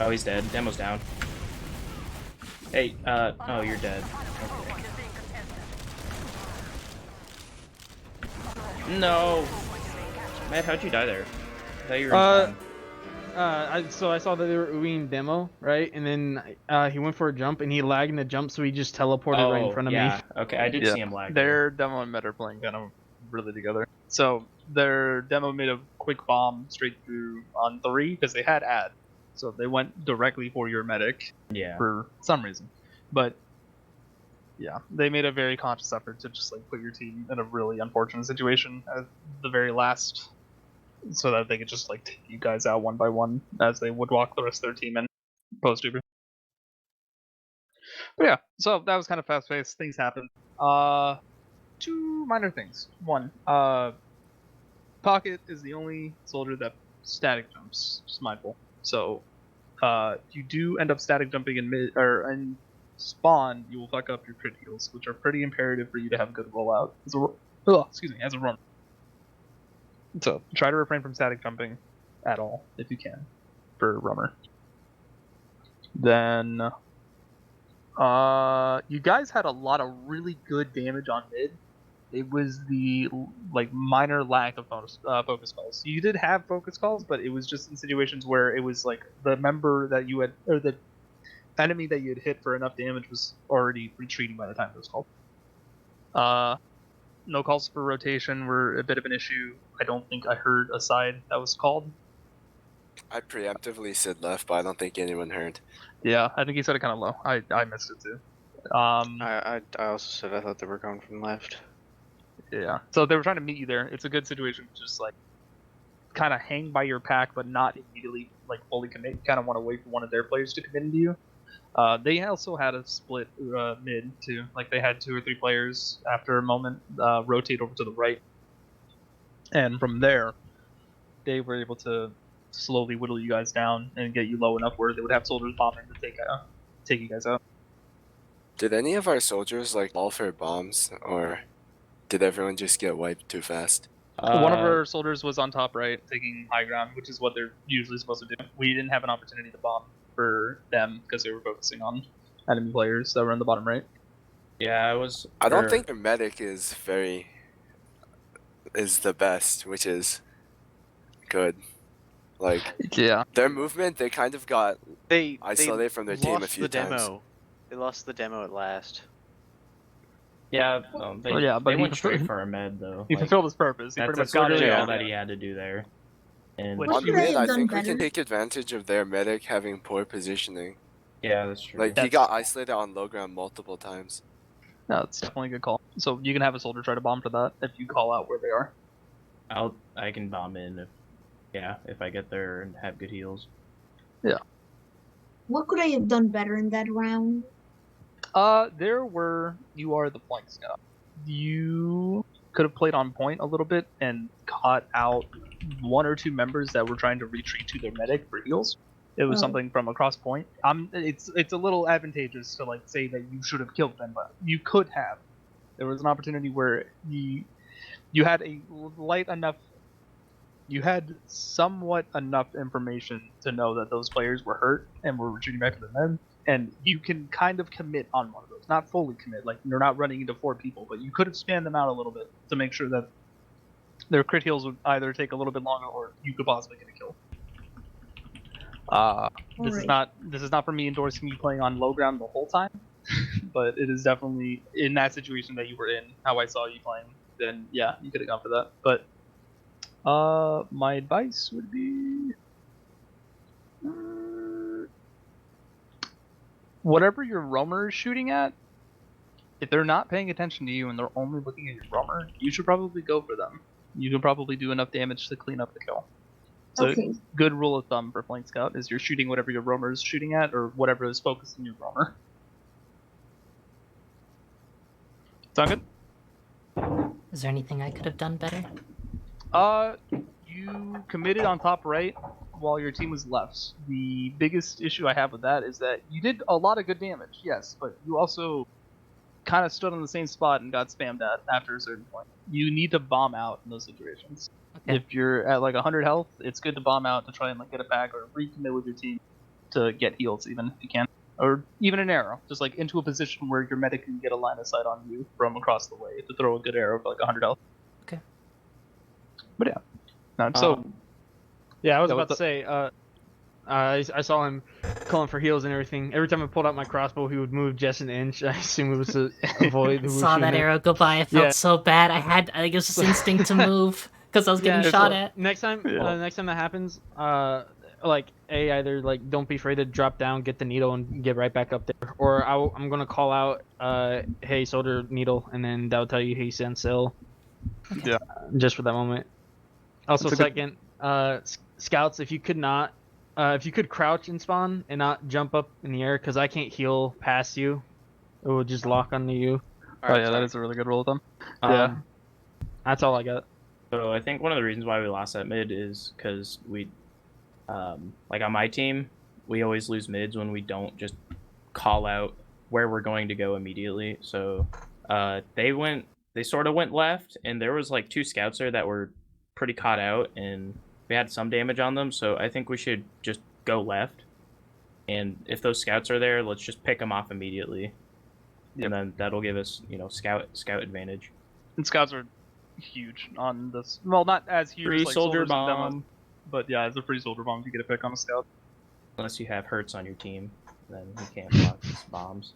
Oh, he's dead. Demo's down. Hey, oh, you're dead. Okay. No. Matt, how'd you die there? I thought you were in spawn. So I saw that they were oohing demo, right? And then he went for a jump and he lagged in the jump, so he just teleported right in front of yeah. me. Okay, I did see him lag. Their demo and med are playing kind of really together. So their demo made a quick bomb straight through on 3 because they had ad. So they went directly for your medic Yeah. for some reason. But yeah, they made a very conscious effort to just like put your team in a really unfortunate situation at the very last, so that they could just like take you guys out one by one as they would walk the rest of their team in post Uber. But yeah, so that was kind of fast paced. Things happened. Two minor things. One, Pocket is the only soldier that static jumps. Just mindful. So, if you do end up static jumping in mid or in spawn, you will fuck up your crit heals, which are pretty imperative for you to have a good rollout as as a runner. So try to refrain from static jumping at all if you can for rummer. Then, you guys had a lot of really good damage on mid. It was the like minor lack of focus calls. You did have focus calls, but it was just in situations where it was like the member that you had or the enemy that you had hit for enough damage was already retreating by the time it was called. No calls for rotation were a bit of an issue. I don't think I heard a side that was called. I preemptively said left, but I don't think anyone heard. Yeah, I think he said it kind of low. I missed it too. I also said I thought they were going from left. Yeah. So they were trying to meet you there. It's a good situation to just like kind of hang by your pack, but not immediately like fully commit. You kind of want to wait for one of their players to commit into you. They also had a split mid too. Like they had 2 or 3 players after a moment rotate over to the right, and from there they were able to slowly whittle you guys down and get you low enough where they would have soldiers bombing to take you guys out. Did any of our soldiers like fall for bombs, or did everyone just get wiped too fast? One of our soldiers was on top right, taking high ground, which is what they're usually supposed to do. We didn't have an opportunity to bomb for them because they were focusing on enemy players that were in the bottom right. Yeah, I was. I don't think their medic is the best, which is good. Like Yeah. their movement, they kind of got They isolated from their team a lost few the demo. times. They lost the demo at last. Yeah, they, Well, yeah, but they he went straight fulfilled- for a med though. He Like, fulfilled his purpose. He that's pretty much got it. literally Yeah. all that he had to do there. And Which What On could I mid, have I done think we better? can take advantage of their medic having poor positioning. yeah, that's true. Like he That's- got isolated on low ground multiple times. No, it's definitely a good call. So you can have a soldier try to bomb for that if you call out where they are. I can bomb in if I get there and have good heals. What could I have done better in that round? You are the flank scout. You could have played on point a little bit and caught out 1 or 2 members that were trying to retreat to their medic for heals. It was Oh. something from across point. It's a little advantageous to like say that you should have killed them, but you could have. There was an opportunity where you had a light enough. You had somewhat enough information to know that those players were hurt and were retreating back to the men, and you can kind of commit on one of those. Not fully commit, like you're not running into 4 people, but you could have spanned them out a little bit to make sure that their crit heals would either take a little bit longer or you could possibly get a kill. This is not for me endorsing you playing on low ground the whole time, but it is definitely in that situation that you were in, how I saw you playing, then yeah, you could have gone for that. But my advice would be whatever your roamer is shooting at, if they're not paying attention to you and they're only looking at your roamer, you should probably go for them. You can probably do enough damage to clean up the kill. So Okay. good rule of thumb for flank scout is you're shooting whatever your roamer is shooting at, or whatever is focusing your roamer. Sound good? Is there anything I could have done better? You committed on top right while your team was left. The biggest issue I have with that is that you did a lot of good damage, yes, but you also kind of stood on the same spot and got spammed at after a certain point. You need to bomb out in those situations. Okay. If you're at like 100 health, it's good to bomb out to try and like get it back or recommit with your team to get heals even if you can. Or even an arrow, just like into a position where your medic can get a line of sight on you from across the way to throw a good arrow for like 100 health. Okay. But yeah. No, so yeah, I was Yeah, about to what's say, I saw him calling for heals and everything. Every time I pulled out my crossbow, he would move just an inch. I assume it was to avoid who was Saw that shooting it. arrow go by. I felt Yeah. so bad. I guess it's instinct to move because I was getting Yeah, shot so at. Next time that happens, like either like don't be afraid to drop down, get the needle, and get right back up there, or I'm gonna call out, hey soldier needle, and then that'll tell you hey send cell. Yeah. Just for that moment. Also, That's a good- second, scouts, if you could crouch and spawn and not jump up in the air, because I can't heal past you, it will just lock onto you. Oh yeah, that is a really good rule of thumb. Yeah. That's all I got. So I think one of the reasons why we lost that mid is because we, like on my team, we always lose mids when we don't just call out where we're going to go immediately. So they sort of went left, and there was like 2 scouts there that were pretty caught out, and we had some damage on them. So I think we should just go left, and if those scouts are there, let's just pick them off immediately, and then that'll give us, scout advantage. And scouts are huge on this. Well, not as huge Free as like soldier soldiers and demos, bomb. but yeah, it's a free soldier bomb if you get a pick on a scout. Unless you have Hertz on your team, then he can't block these bombs.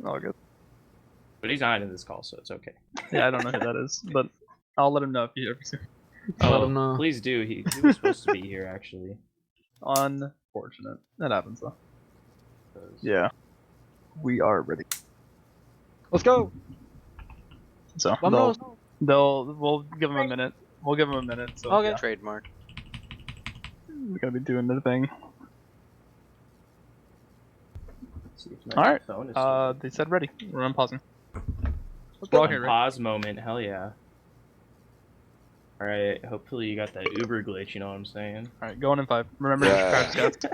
Oh, good. But he's not in this call, so it's okay. Yeah, I don't know who that is, but I'll let him know if you ever see him. Let him know. Please do. He was supposed to be here, actually. Unfortunate. That happens though. Yeah. We are ready. Let's go. So Vámonos. we'll give him a minute. We'll give him a minute. So Okay. yeah, Trademark. we're gonna be doing the thing. See if my Alright. phone is still They said ready. We're unpausing. Let's we're all go. here, right? Pause moment. Hell yeah. Alright. Hopefully you got that Uber glitch. You know what I'm saying? Alright, going in 5. Remember, Yeah. grab scouts.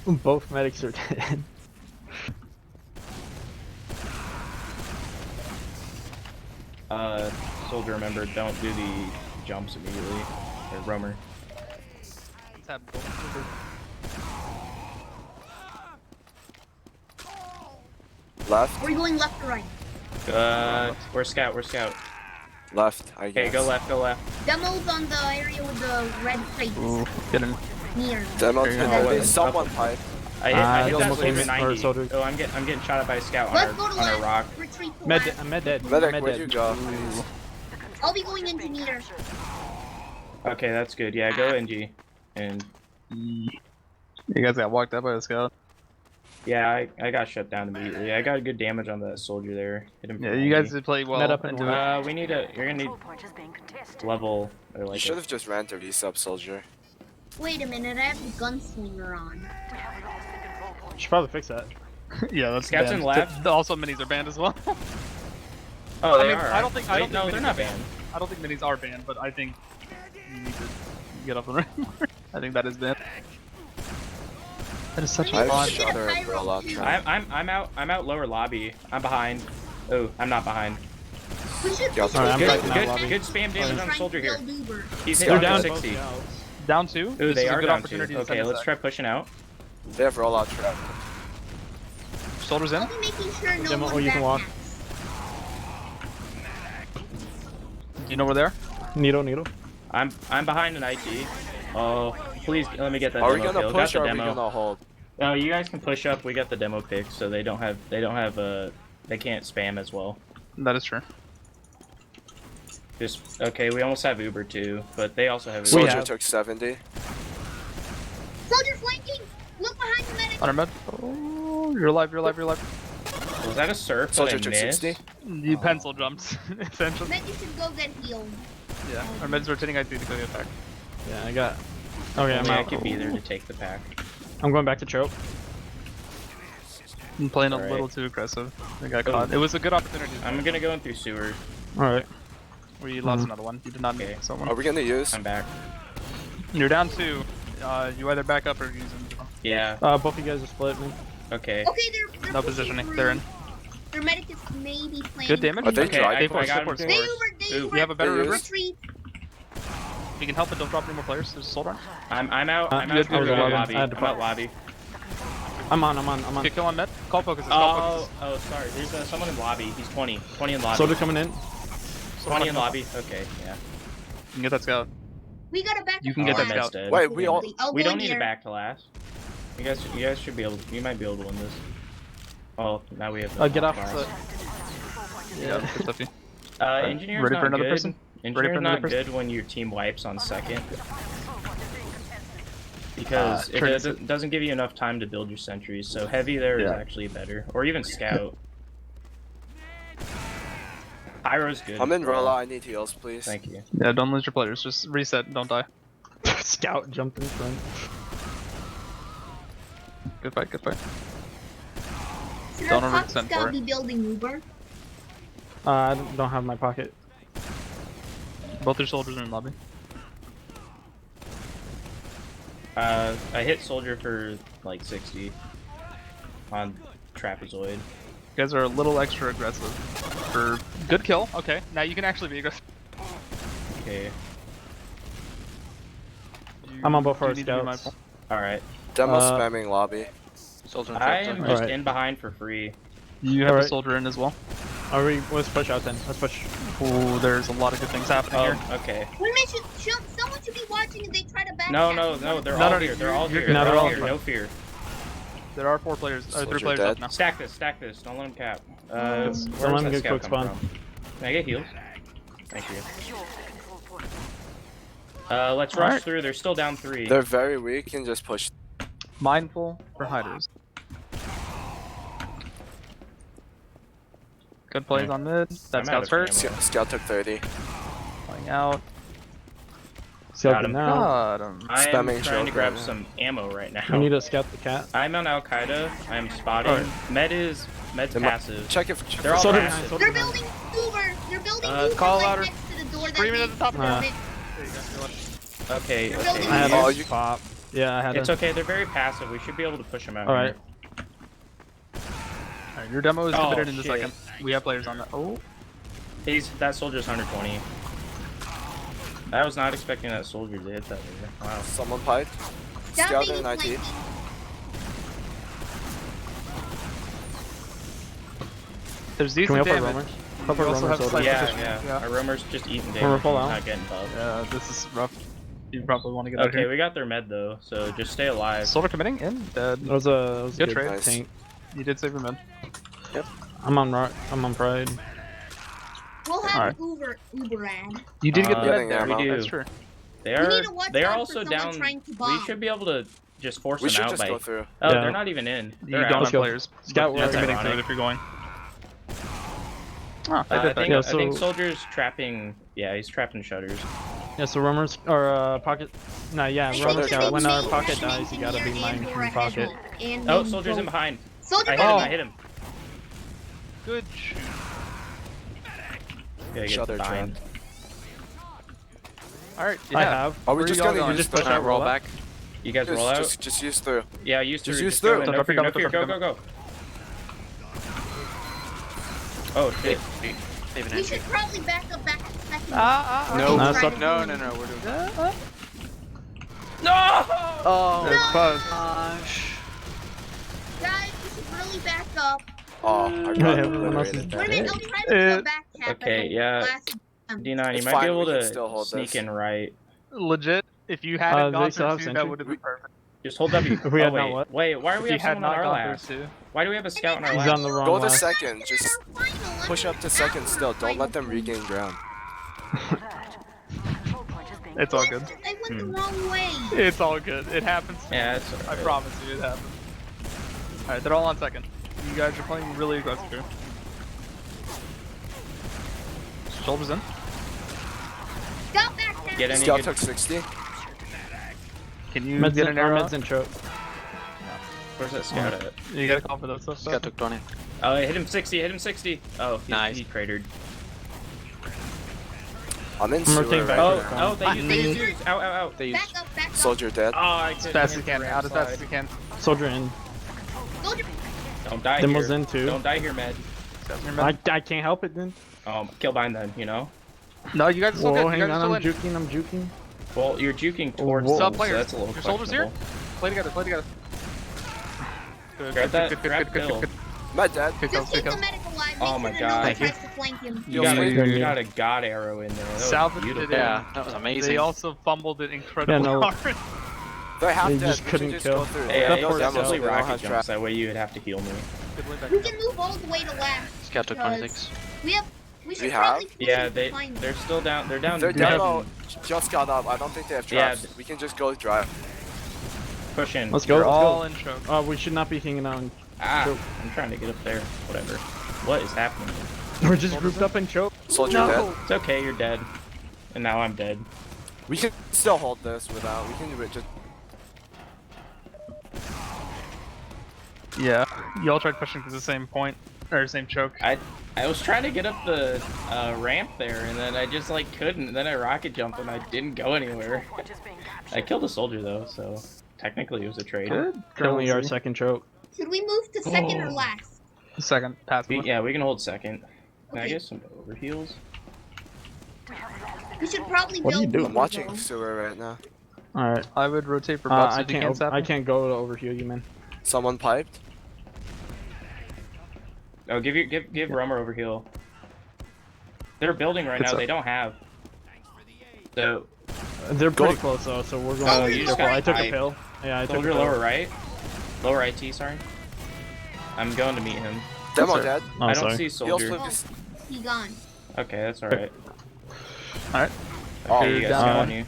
Both medics are dead. Soldier, remember, don't do the jumps immediately. Or roamer. Tab both. Left? Are we going left or right? We're scout. Left, I guess. Okay, go left. Demo's on the area with the red plates. Ooh, get in. Near. Demo There you go. hallway. Someone pipe. I hit heal that him, soldier or 90. soldier. Oh, I'm getting shot at by a scout on Let's go to our left. rock. Retreat to Med, left. I'm med dead. Medic, med where'd dead. you go? I'll be going into meter. Okay, that's good. Yeah, go NG. And You guys got walked out by the scout. yeah, I got shut down immediately. I got good damage on that soldier there. Hit him. Yeah, you guys did play well. Met up and into went. it. We need a. You're gonna need Control point is being contested. level or You like. should have just ran to resub, soldier. Wait a minute, I have the gunslinger on. We have lost the control point. Should probably fix that. Yeah, that's Scouts banned. in left. Also, minis are banned as well. Oh, they I mean, are. I don't think Wait, no, minis they're are not banned. I don't think minis are banned, but I think you need to get up on the I think that is banned. That is such I a have fun. Shutter and Roll trap. I'm out lower lobby. I'm behind. Oh, I'm not behind. We should Yeah, push sorry, it I'm Good, fighting that good, lobby. good spam damage on trying soldier to here. build Uber. He's They're hit They're down down. 60. Down 2? Ooh, This they is a are good down opportunity 2. to send Okay, us let's back. try pushing out. They have rollout trap. Shoulders in. I'll be making sure no Demo, one or you can walk. backpacks. Do you know where they are? Needle. I'm behind an IT. Oh, please let me get that Are we demo gonna kill. push Got or the are we demo. gonna hold? No, you guys can push up. We got the demo pick, so they don't have they can't spam as well. That is true. Just okay. We almost have Uber too, but they also have. Soldier have- took 70. Soldier flanking! Look behind the medic! On our med. Oh, you're alive. Was that a surf? Soldier that I took missed? 60. You pencil jumped, essentially. Medic should go get healed. Yeah, our mid's rotating IT to go get back. Yeah, I got. Okay, I'm I out. could be there to take the pack. I'm going back to choke. I'm playing a Alright. little too aggressive. I got caught. It was a good opportunity. I'm gonna go in through sewer. All right. We lost another one. You did not Okay. make someone. Are we gonna use? I'm back. You're down 2. You either back up or use them. Yeah. Both of you guys are split me. Okay. Okay, they're No pushing positioning. through. They're in. Their medic is maybe planning. Good damage. Are they Okay, dry? I force, got him. force. They Force. Uber, they Ooh. Uber. You have a better They river? use- Retreat. You can help, but don't drop any more players. There's a soldier. I'm out. I'm you out. had to I'm go out in. lobby. I had to I'm out lobby. I'm on. Get kill on med. Call focus. Call Oh, focus. sorry. There's someone in lobby. He's 20. 20 in lobby. Soldier coming in. 20 in lobby. Okay, yeah. You can get that scout. We gotta back. You can up get the that line. scout. Dead. Wait, we all. I'll We go don't in need here. to back to last. You guys should be able. You might be able to win this. Oh, now we have. the Get off class. the. Yeah, good stuff. Engineer's Ready not for another good. person? Engineer's another not person? good when your team wipes on second. Because it Trinity. doesn't give you enough time to build your sentries, so heavy there is Yeah. actually better. Or even scout. Pyro's good. I'm in as well. Rolla. I need heals, please. Thank you. Yeah, don't lose your players. Just reset. Don't die. Scout jumped in front. Good fight. Good fight. Should Don't our over top extend scout for it. be building Uber? I don't have my pocket. Both your soldiers are in lobby. I hit soldier for like 60 on trapezoid. You guys are a little extra aggressive. For good kill. Okay, now you can actually be aggressive. Okay. I'm on both do our need to be scouts. mindful. Alright. Demo Uh, spamming lobby. Soldier I am Alright. just in behind for free. You have a Alright. soldier in as well. Are we? Let's push out then. Let's push. Ooh, there's a lot of good things happening here. Okay. Someone should be watching if they try to back. No, tap. they're No, all no, here. They're all you're here. good. No, They're they're all all here. fine. No fear. There are 4 players, 3 Soldier players dead. left now. Stack this. Don't let him cap. Don't Where's let him that get scout quick coming spawn. from? Can I get heals? Thank you. Secure the control point. Let's rush Alright. through. They're still down 3. They're very weak and just push. Mindful for hiders. Good plays on mid. That I'm out scout's of hurt. ammo. Scout took 30. Playing out. Scout Got it him. now. Got him. I am Spamming trying to choke grab right now. some ammo right now. We need to scout the cat. I'm on Al Qaeda. I'm spotting. Alright. Med's Am I- passive. Check if. They're all Soldier passive. behind. Soldier They're behind. building Uber. They're building Uber call like louder. next to the door Screaming that at the top of they- the they- Okay. They're okay. building I had Oh, a you- pop. Yeah, I had It's a. okay. They're very passive. We should be able to push them out. All right. Alright, your demo is Oh, committed in a shit. second. We have players on that. Oh, That soldier's 120. I was not expecting that soldier to hit that later. Wow. Someone pied. That Scout baby's in IT. flanking. there's Can we decent help our damage. roamers? Help You our also roamers. have Soldier. slight- Yeah, position. yeah. Yeah. Our roamer's just eating We're damage. full He's out. not getting buffed. Yeah, this is rough. You probably want to get out Okay, here. we got their med though, so just stay alive. Soldier committing in. Dead. That was a Good good trade. Nice. tank. You did save your men. I'm on pride. We'll have Alright. Uber ad. You did get the Getting med there. ammo. We do. That's true. They We are. need to watch They are out also for someone down. trying to We bomb. should be able to just force We them should out just by. go through. Oh, Yeah. they're not even in. You They're don't out. have players. Scout, but you're that's committing to it ironic. if you're going. Oh, they I did that. think, Yeah, I think so- soldier's trapping. Yeah, he's trapping shutters. Yeah, so roamers or pocket. No, yeah, I think roamers that scout. they When our changed pocket Russian dies, you gotta be engineer and mine Dora from pocket. Hezbollah, and Oh, maybe soldier's in both. behind. Soldier I hit him. behind. I hit him. Good shoot. Gotta get Shutter behind. trap. Alright, yeah. I have. Are we Where just y'all gonna going? use Just push the out, roll back. You guys roll out. Just use through. Yeah, use Just through. use Just go through. in. Don't No fear. drop No your fear. Go, gun, go, go. Oh shit. We should probably back up back to second. No, No, Try stop. to no, do- no, no. We're doing. No! Oh That's close. gosh. Guys, we should really back up. Oh, our Yeah, god everyone else is obliterated Wait a that. minute, I'm trying to do a back tap. Okay, yeah. Last- D9, you It's might fine, be able we can to still hold sneak this. in right. Legit, if you hadn't they gone still through have 2, sentry? that would have been perfect. Just hold W. If we oh, had not wait. what? Wait, why do If we you have had someone on not our gone last? through 2. Why do we have a scout on our He's last? on the wrong Go to last. second. Just push up to second still. Don't let them regain ground. Control point is being It's all good. I went the wrong way. It's all good. It happens. Yeah, it's I promise you, it happens. Alright, they're all on second. You guys are playing really aggressive here. Shoulders in. Guys, get any Scout good... took 60. Can you Meds get in, an arrow? meds in choke. Where's that scout at? You gotta call for that stuff. Scott took 20. Oh, I hit him 60, hit him 60. Oh, Nice. he cratered. I'm in I'm sewer rotating right back. Oh, now. they used Ow, ow, ow. They Back used up, back up. Soldier dead. Oh, I As couldn't fast as you hit can. the Out as fast ramp as you can. Soldier in. Soldier. slide. Don't die Demo's here. in too. Don't die here, Med. I can't help it then. Kill bind then, you know? No, you guys are still Whoa, good. You hang guys are on, still I'm in. juking, I'm juking. Well, you're juking towards Whoa. them, Sub so players. that's a little Your soldiers here. questionable. Play together. Play together. Good, Grab that, good, grab good, Bill. good. Med dead. Good kills, Just good keep the kills. medic alive. Oh Make my sure that God. no one Thank you. tries to flank him. You got, You'll you got a god arrow in there. That was Salvaged beautiful. it. Yeah, that was amazing. They also fumbled it incredibly Yeah, no. hard. They're half They dead. just We couldn't can just kill. go through. Hey, No I demos, definitely they don't rocket have jumps. trap. That way you'd have to heal me. Good way back We now. can move all the way to left. Scout took because 26. We should We have? probably push Yeah, them behind they're them. still down. They're down. Their they're demo down. just got up. I don't think they have Yeah, traps. We can just go drive. Push in. Let's go, You're let's all go. in choke. We should not be hanging out. I'm trying to get up there. Whatever. What is happening? We're just grouped up in choke. Soldier dead. It's okay, you're dead. And now I'm dead. We can still hold this without. We can just. Yeah. Y'all tried pushing to the same point or same choke. I was trying to get up the ramp there, and then I just like couldn't. And then I rocket jumped, and I didn't go anywhere. Point is being captured. I killed a soldier though, so technically it was a trade. Good. Currently our Currency. second choke. Should we move to second or last? Second. Pass. Yeah, we can hold second. Can I Okay. get some overheals? We should probably What are you build doing? I'm more, watching though. sewer right now. Alright. I would rotate for buffs I if you can't sap I me. can't go to overheal you, man. Someone piped. Oh, give Rummer overheal. They're building right It's now. up. They don't have. So They're pretty close though, so we're going Oh, to be you careful. just I took a got- pill. Yeah, I took a soldier pill. lower right, lower IT. Sorry. I'm going to meet him. Demo Sir. dead. Oh, I don't sorry. see Heal soldier. flip Oh, is. he gone. Okay, that's alright. Alright. Oh, Okay, you guys down. on you.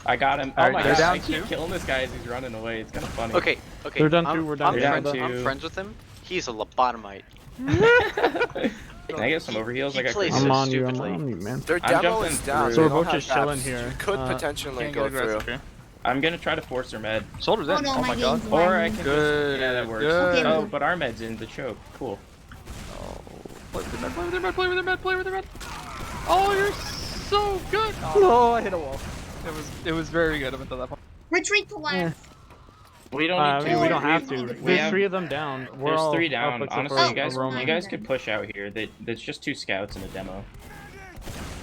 I got him. Alright, Oh my they're god, down I keep two. killing this guy as he's running away. It's kind of funny. Okay, okay. They're done I'm, too, we're done. I'm, They're friends, down I'm two. friends with him. He's a lobotomite. Can I get some overheals? He I got plays crazy. I'm so on you, I'm stupidly. on you, man. Their I'm demo jumping is down. through. So They we're don't both have just chilling traps. here. We could Uh, potentially Can't go get aggressive through. here. I'm gonna try to force their med. Shoulders Oh in. no, Oh my my god. game's Or I lagging. can Good. just... Yeah, that works. Good. Oh, but our med's in the choke. Cool. Play with their med. Play with their med. Play with their med. Play with their med. Oh, you're so good. Oh, No, I hit a wall. it was very good up until that point. Retreat to left. We don't need to. We don't have to. We There's have- 3 of them down. We're There's all 3 up down. except Honestly, for you guys, Roman. you guys could push out here. There's just 2 scouts and a demo,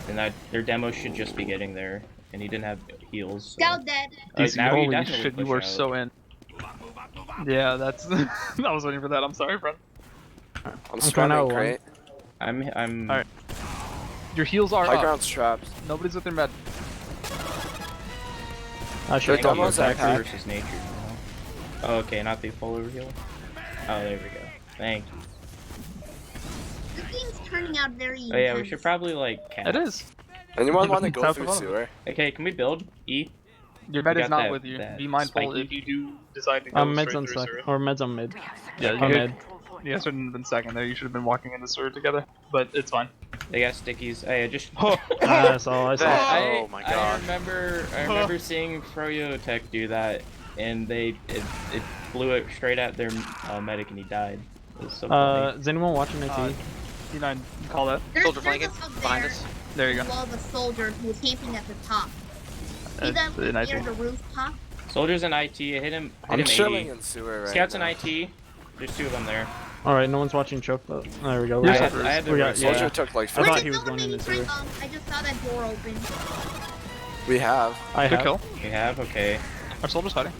and their demo should just be getting there. And he didn't have heals. So. Scout dead. DC, now you holy definitely shit, you push were out. so in. Yeah, that's. I was waiting for that. I'm sorry, friend. I'm trying spawning out great. I'm. Alright. Your heals are High up. ground's trapped. Nobody's with their med. I should Their have demos gone are back. hacked. versus nature. You know? Oh, okay, not the full overheal. Oh, there we go. Thank you. This game's turning out very Oh yeah, we intense. should probably like. Cap. It is. Anyone want to go Top through of all. sewer? Okay, can we build E? Your med You is got not that- with you. that Be mindful spiky? if you do decide to go Meds straight on through sec. sewer. Or meds on mid. Yeah, I'm you, mid. you guys shouldn't have been second there. You should have been walking into sewer together. But it's fine. They got stickies. Hey, I just. That's all I saw. That- Oh my I god. remember seeing Froyotech do that, and it blew it straight at their medic, and he died. It was so funny. Is anyone watching IT? D9, call that. There's Soldier a flanking sub behind there us. There you go. who was a soldier who was camping at the top. See That's that an near IT. the rooftop? Soldiers in IT. I hit him. I'm Hit him chilling 80. in sewer right Scouts now. in IT. There's 2 of them there. Alright, no one's watching choke though. There we go. Yes, I sir. had We got- Soldier yeah. took like I 50. thought Where's he the was going remaining into sewer. triangle? I just saw that door open. We have. I Good have. kill. We have. Okay. Our soldier's fighting.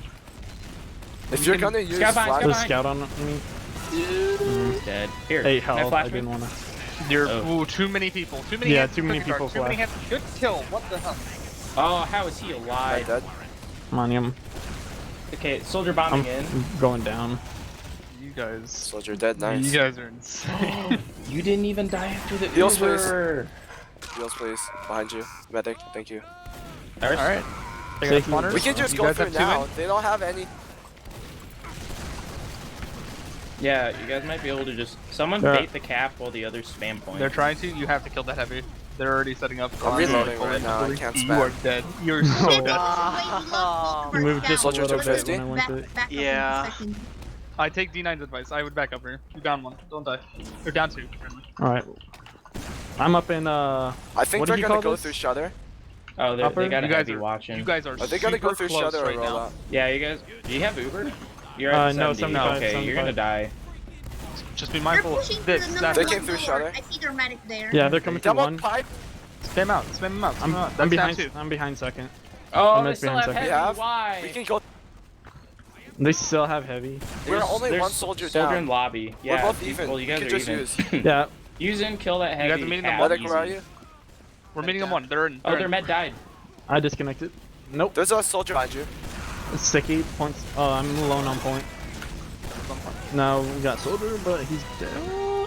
If you're gonna use Scout behind, flash, There's behind. scout on me. He's dead. Here. 8 can I health. flash I didn't me? wanna. You're Oh. too many people. Too many Yeah, hands. too many Cookie jar, people Too many flash. hands. Good kill. What the hell? Oh, how is he right alive? dead. Come on, him. Okay, soldier bombing in. I'm going down. You guys. Soldier dead. Nice. You guys are insane. You didn't even die after the Heals, please. Uber. Heals, please. Behind you. Medic. Thank you. Alright. Alright. They Safety. got spawners. We can just You go guys through have two now. in? They don't have any. Yeah, you guys might be able to just someone Yeah. bait the cap while the others spam point. They're trying to. You have to kill that heavy. They're already setting up. I'm reloading right now, I can't You spam. are dead. You're so dead. You moved just a Soldier little took bit 50? when I went to. Back up in Yeah. a second. I take D9's advice. I would back up here. You're down 1. Don't die. You're down 2. Friendly. Alright. I'm up in I think what they're did you gonna call go this? through Shutter. Oh, Upper? they got a You guys heavy are watching. You guys are Are they gonna go super through close Shutter or right roll now. out? Yeah, you guys. Do you have Uber? You're at No, 70. 75, Okay, you're gonna 75. die. Just be They're mindful pushing of through this. the That's number They one came through door. Shutter? I see their medic there. Yeah, they're coming through Demo one. pipe. Spam out. Spam them out. Spam them out. I'm That's down behind. 2. I'm behind second. Oh, I'm they just still behind have second. heavy. We have? Why? We can go. They still have heavy. We're There's- only there's one soldier Soldier in down. lobby. Yeah. We're both even. Well, you guys We are could just even. use. Yeah. Use and kill that heavy. guys are meeting them cat, one. Medic, where are easy. you? We're meeting them 1. They're in. Oh, they're their in. med died. I disconnected. Nope. There's a soldier behind you. It's sticky. Points. Oh, I'm alone on point. No, we got soldier, but he's dead.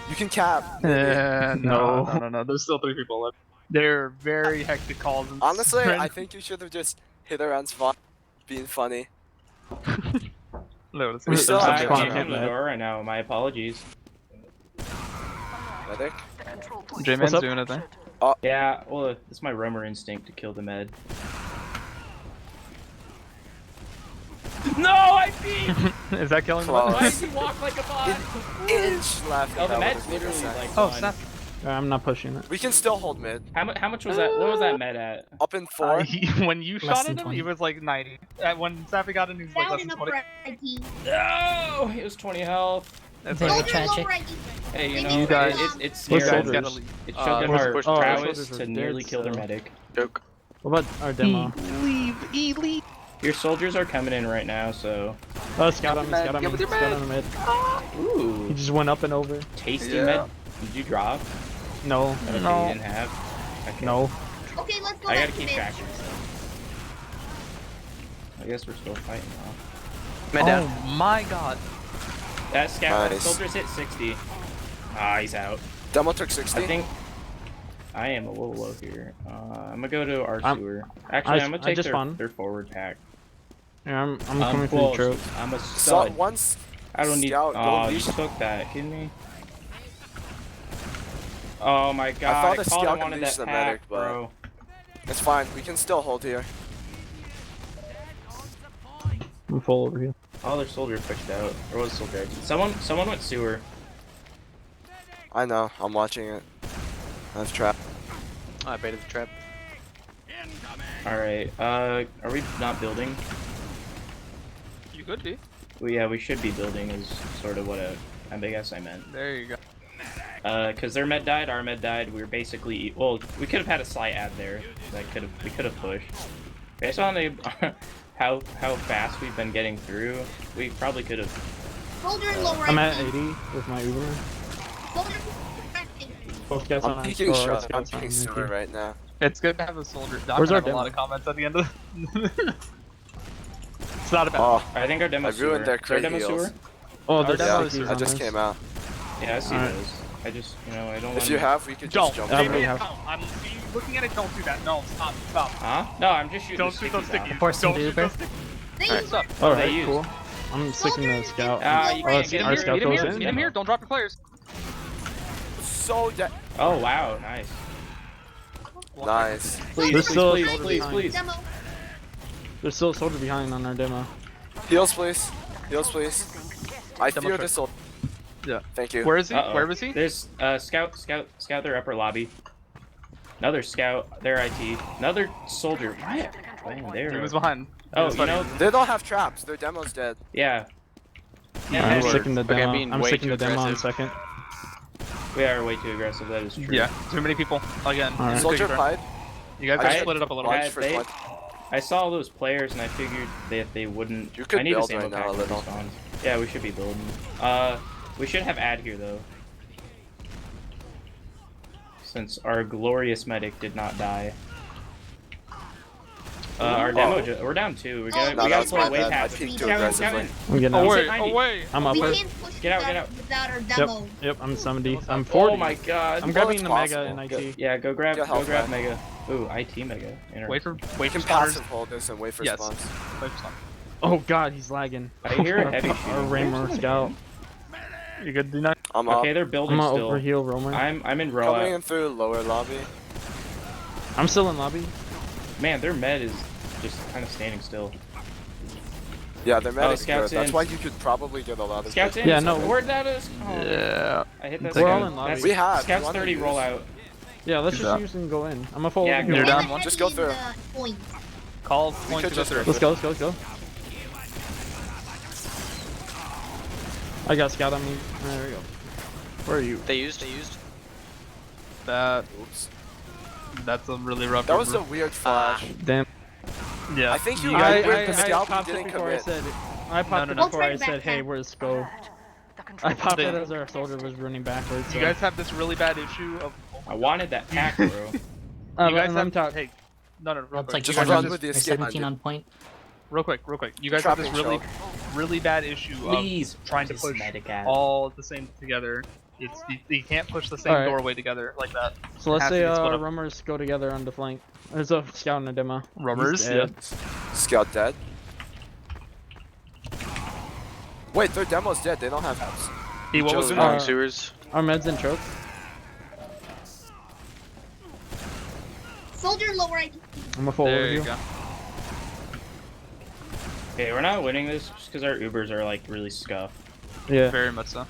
You can cap. No. There's still 3 people left. They're very hectic calls. And Honestly, sprint. I think you should have just hit around spot, being funny. No, it's- We it's- still it's- have I to it's- can't go open the door right now. My apologies. Medic. J-Man's What's up? doing it there. Yeah, well, it's my roamer instinct to kill the med. No, I beat! Is that killing Close. Why did you walk like a bot? Inch left. Oh, the That med's was literally 100%. like Oh, gone. snap. I'm not pushing it. We can still hold mid. How much was that? What was that med at? Up in 4. When you Less shot than at him, 20. he was like 90. When Sappy got in, he was like Down less and than upper 20. IT. No, it was 20 health. That's Very like, Soldier tragic. lower IT. Hey, you They know, need You guys- it's What scary. soldiers? gotta leave. It showed them where's our the push? Oh, prowess soldiers to are nearly dead, kill their so- medic. Joke. What about our demo? leave. Your soldiers are coming in right now, so. Oh, scout on me, scout on Get me, with your scout on the mid. He Ooh, just went up and over. tasty Yeah. med. Did you drop? No, Okay, No. you didn't have. Okay. no. Okay, let's go I back gotta to keep mid. track of this. I guess we're still fighting now. Med down. Oh my god. That scout Nice. soldiers hit 60. Ah, he's out. Demo took 60. I think I am a little low here. I'm gonna go to our I'm- sewer. Actually, I'm I gonna take just spawned. their forward pack. Yeah, I'm coming for the close. trope. I'm a Saw stud. once. I don't need. Scout, go Oh, you leash. took that. Kidding me? Oh my god! thought the called scout and wanted could leash that the pack, medic, but- bro. It's fine. We can still hold here. I'm full over here. Oh, their soldier pushed out. Or was soldier? Someone went sewer. I know. I'm watching it. I've trapped. Oh, I baited the trap. All right. Are we not building? You could be. Well, yeah, we should be building. Is sort of what I guess I meant. There you go. Because their med died, our med died. We were basically well. We could have had a slight ad there. We could have pushed. Based on the how fast we've been getting through, we probably could have. Soldier in lower I'm IT. at 80 with my Uber. Soldier acting. Both guys I'm on peeking or shot. I'm scouts on peeking me, sewer too. right now. It's good to have a soldier. Doc Where's have our a lot demo? of comments at the end of the... It's not a bad. Oh, I think our demo I sewer. ruined their Is our crate demo heals. sewer? Oh, Our there's demo Yeah, is stickies I on just us. came out. Yeah, I see Alright. those. I just, I don't If want. you have, we could Don't. just jump. Yeah, in. we J-Man, have- don't. I'm looking at it. Don't do that. No, stop. Stop. Huh? No, I'm just shooting. Don't the shoot those stickies stickies. out. Force them Don't to shoot those Uber. stickies. They Alright. Stop. Oh, Alright, they used. cool. I'm sticking Soldier the in scout. You lower can't IT. get our him scout Get him goes here. in? Get him here. Don't drop your players. So dead. Oh wow, nice. Nice. Please, There's please, still a please, soldier please, behind. please. Demo. There's still a soldier behind on our demo. Heals, please. Heals, please. I Double fear check. the soul. Yeah. Thank you. Where is he? Uh-oh. Where was he? There's scout their upper lobby. Another scout, their IT. Another soldier. What? Oh, there. He was behind. He Oh, was you know, fighting. They don't have traps. Their demo's dead. yeah. I'm we're sticking the fucking demo. being I'm way sticking too the demo on aggressive. second. We are way too aggressive. That is true. Yeah. Too many people. Again. Alright. Just Soldier take your turn. pipe. You guys I gotta had- split it up a little Watch bit. for they- clutch. I saw all those players and I figured that they wouldn't. You could I need build a sample right now pack a when little. it spawns. Yeah, we should be building. We should have ad here though. Since our glorious medic did not die. Our demo, we're down 2. We gotta, No, we gotta that's play my way bad. past. I peeked too Scout in, aggressively. scout in. I'm getting Oh, out. wait. Away. 90. Away. I'm We upper. can't push Get out. without our Yep, demo. yep, I'm 70. I'm 40. Oh my god. I'm Well, grabbing it's the mega possible. in IT. Yeah, go grab Get health back. mega. Ooh, IT mega. Wait for We can spawners. passive hold this and wait for Yes. spawns. Wait for spawn. Oh god, he's lagging. I hear a heavy Our shooting. Ramer scout. You good, D9? I'm up. Okay, they're building I'm still. overheal Roman. I'm in Coming row. in through lower lobby. I'm still in lobby. Man, their med is just kind of standing still. Yeah, they're mad. Scouts That's in. why you could probably get a lot of. Scouts in. Yeah, no. Where'd that is? Oh, Yeah. I hit that. We're all scout. in lobby. That's- We have. Scouts You wanna 30 use- rollout. Yeah, let's Do just that. use and go in. I'm gonna follow Yeah, over go here. You're I'm down one. Just go heavy through. in the point. Call We point could to go just through. Let's go, let's go, let's go. I got scout on me. There we go. Where are you? They used. That Oops. that's a really rough. That was a Uber. weird flash. Damn. Yeah. I think you I with the scout popped it didn't before I commit. said it. I popped no, it no. before I Don't try said, to hey, backpack. where's go? Alert. The control I popped They- it as our soldier was running backwards. You guys have this really bad issue of. I wanted that pack, bro. You guys let me have. talk. Hey, no, real It's quick. like Just you guys run have with this, the escape 17 on on point. real quick. You guys have this Trapping really bad issue Please, of trying to this push medic ad. all the same together. It's you can't push the same Alright. doorway together like that. So let's Has to say be split up. rummers go together on the flank. There's a scout and a demo. Rummers, He's dead. Scout dead. Wait, their demo's dead. They don't have house. Hey, what was Just it? wrong. Sewers. Our med's in choke. Soldier low right. I'm gonna follow There you. you go. Okay, we're not winning this just because our Ubers are like really scuffed. Yeah. Very much so.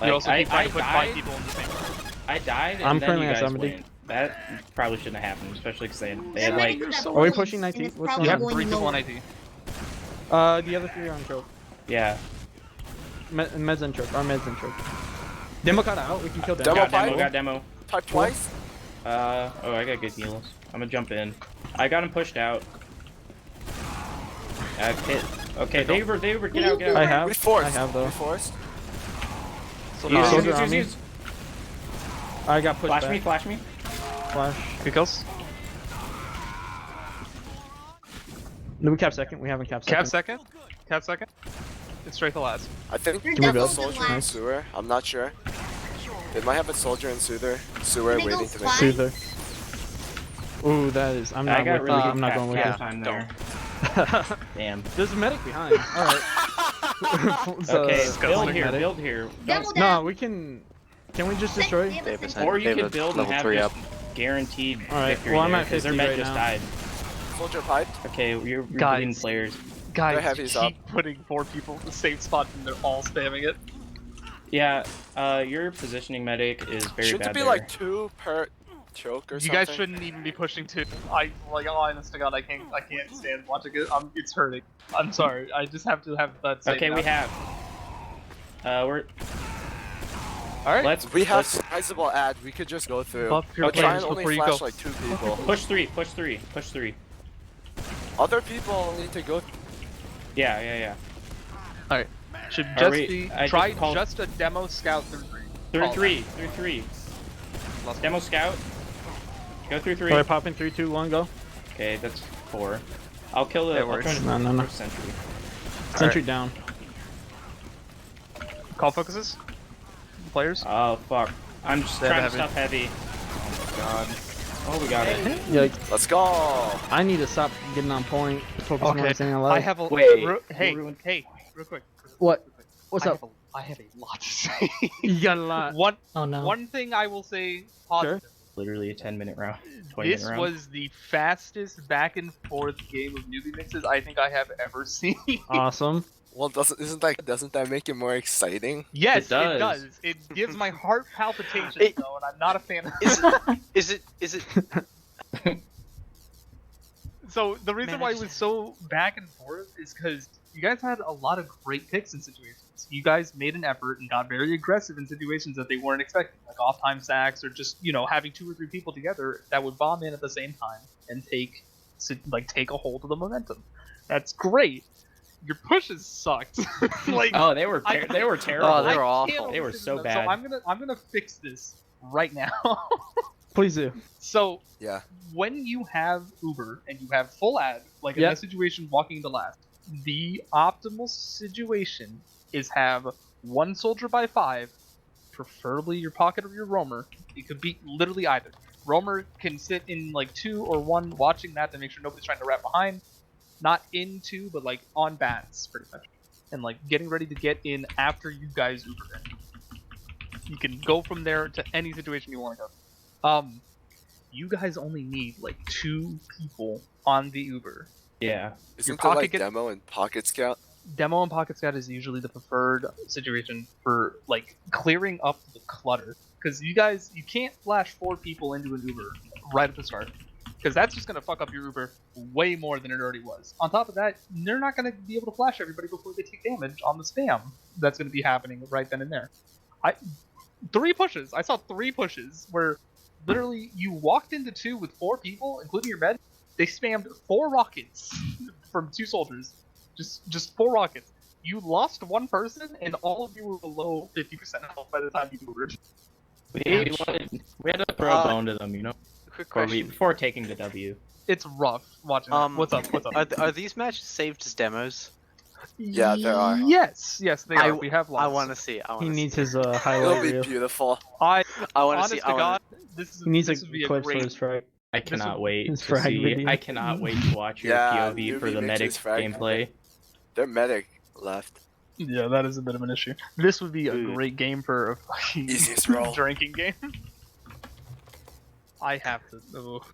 Like, You also keep trying I to put 5 died. people in the same room. I died, and I'm then currently you at guys 70. win. That probably shouldn't have happened, especially because they They're had ready like. for that Are we point, pushing and 19? it's What's probably You going have on? 3 going people lower. in IT. The other 3 are on choke. Yeah. Med's in choke. Our med's in choke. Demo got out. We can kill demo. Demo Got demo. pipe? Got demo. Type twice. Oh, I got good heals. I'm gonna jump in. I got him pushed out. Hit. Okay, they were. Get out. Get out. I have. We forced. I have though. We forced. So Yeah, now, soldier on me. I got pushed Flash back. me. Flash me. Flash. good kills. No, we cap second. We haven't cap second. Cap second. Cap second. It's straight to last. I think Your they have a demo's soldier in in last. sewer. I'm not sure. They might have a soldier in sewer They go waiting to make. fly. Soother. Ooh, that is. I'm I not got with really you. good I'm not going with cap you. time there. Damn. There's a medic behind. Alright. So, Okay, disgusting build here. medic. Build here. Demo Don't- down. No, we can. Can we just destroy? They have a Davis, sentry. Or you They could have a build and level have 3 just up. guaranteed Alright, victory well, I'm there, at 'cause their 50 med right just now. died. Soldier piped. Okay, you're Guys. bleeding players. Guys, They're heavies keep up. putting 4 people in the same spot and they're all spamming it. Yeah, your positioning medic is very Should bad it be there. like 2 per choke or You something? guys shouldn't even be pushing 2. I honest to God, I can't stand watching it. It's hurting. I'm sorry. I just have to have that. Okay, we have. We're. All right. Let's. We have let's sizable ad. We could just go through. Buff your But try players and only before you flash go. like 2 people. push 3. Push 3. Push 3. Other people need to go. Yeah. Should Are just we- be I try just called- just a demo scout through 3. Through Call 3. Through 3. Lost Demo scout. Go through 3. Alright, pop in 3, 2, 1, go. Okay, that's 4. I'll kill the. That I'll works. try to No. push sentry. Sentry down. Call focuses. Players. Oh fuck! I'm just They have trying to stuff heavy. Oh my god. Oh, we got it. Yeah, Let's go. I need to stop getting on point. Focus more on staying alive. I have a Wait, hey, you ruined- real quick. What? What's I up? have I have a lot to say. You got a lot. Oh no. One thing I will say positive. Literally a 10-minute round. 20-minute This round. was the fastest back and forth game of newbie mixes I think I have ever seen. Awesome. Well, doesn't that make it more exciting? Yes, It does. it does. It gives my heart palpitations It- though, and I'm not a fan of Is it? So the reason Man, why I it just- was so back and forth is because you guys had a lot of great picks in situations. You guys made an effort and got very aggressive in situations that they weren't expecting, like off-time sacks or just having 2 or 3 people together that would bomb in at the same time and take a hold of the momentum. That's greyour pushes sucked. like Oh, they were I- they were terrible. Oh, they were I can't awful. They were listen so to them, bad. So I'm gonna fix this right now. Please do. So Yeah. when you have Uber and you have full ad, like in Yep. that situation walking into last, the optimal situation is have 1 soldier by 5, preferably your pocket or your roamer. It could be literally either. Roamer can sit in like 2 or 1 watching that to make sure nobody's trying to wrap behind. Not into, but like on bats pretty much. And like getting ready to get in after you guys Uber in. You can go from there to any situation you want to go. you guys only need like 2 people on the Uber. Yeah. Isn't pocket there like get- demo and pocket scout? Demo and Pocket Scout is usually the preferred situation for like clearing up the clutter. Because you can't flash 4 people into an Uber right at the start. Because that's just going to fuck up your Uber way more than it already was. On top of that, they're not going to be able to flash everybody before they take damage on the spam that's going to be happening right then and there. 3 pushes. I saw 3 pushes where literally you walked into 2 with 4 people, including your med. They spammed 4 rockets from 2 soldiers. Just 4 rockets. You lost 1 person, and all of you were below 50% health by the time you Ubered. We had to throw a bone to them, you know, Quick question. before taking the W. It's rough watching that. What's up? What's up? Are these matches saved as demos? Yeah, there are. Yes, they are. We have lots. I want to see. He needs his It'll highlight be reel. beautiful. I want to honest see. to God, this He needs would be a clips for great. his frag. I cannot wait his to frag see. video. I cannot wait to watch your Yeah, POV for newbie the medic Mitch's frag. gameplay. Their medic left. Yeah, that is a bit of an issue. This would be a Dude. great game for a fucking Easiest roll. drinking game. I have to. Ugh.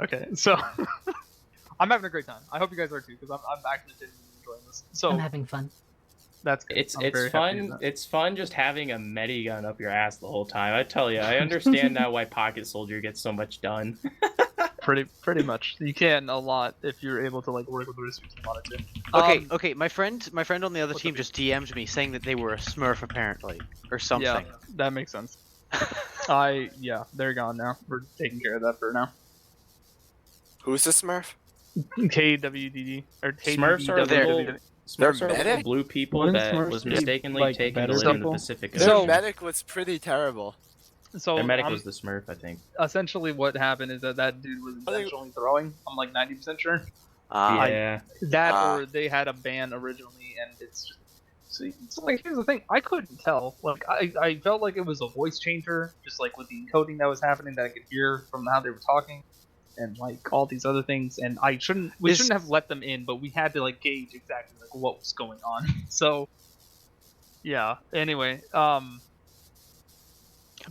Okay, so I'm having a great time. I hope you guys are too, because I'm actually genuinely enjoying this. So I'm having fun. that's good. It's I'm very happy with fun. that. It's fun just having a medigun up your ass the whole time. I tell you, I understand now why Pocket Soldier gets so much done. Pretty much. You can a lot if you're able to like work with the rest of your team on it too. Okay, okay. My friend on the other what's team up, just DM'd me saying that they were a Smurf apparently, or something. Yeah, that makes sense. They're gone now. We're taking care of that for now. Who's the Smurf? KWDD or Smurfs are They're- little. Smurfs are medic? little blue people Wouldn't that Smurfs was be, mistakenly like, taken to better live in the people? Pacific Their So- Ocean. medic was pretty terrible. So Their medic was the Smurf, I think. essentially what happened is that dude was intentionally throwing. I'm like 90% sure. Yeah. That Ah. or they had a ban originally, and it's just. See, so like here's the thing, I couldn't tell. Like I felt like it was a voice changer, just like with the encoding that was happening that I could hear from how they were talking, and like all these other things. And we shouldn't have let them in, but we had to like gauge exactly like what was going on. So yeah. Anyway, they're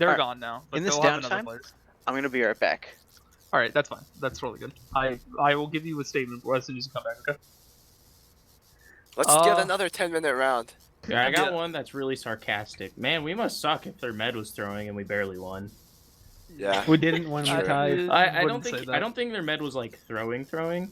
Alright, gone now. But in this they'll have another downtime- players. I'm gonna be right back. All right, that's fine. That's really good. I will give you a statement as soon as you come back. Okay. Let's get Uh, another 10-minute round. Yeah, I got Yeah. one that's really sarcastic. Man, we must suck if their med was throwing and we barely won. Yeah. We didn't win I- the tie. I don't wouldn't say think that. I don't think their med was like throwing.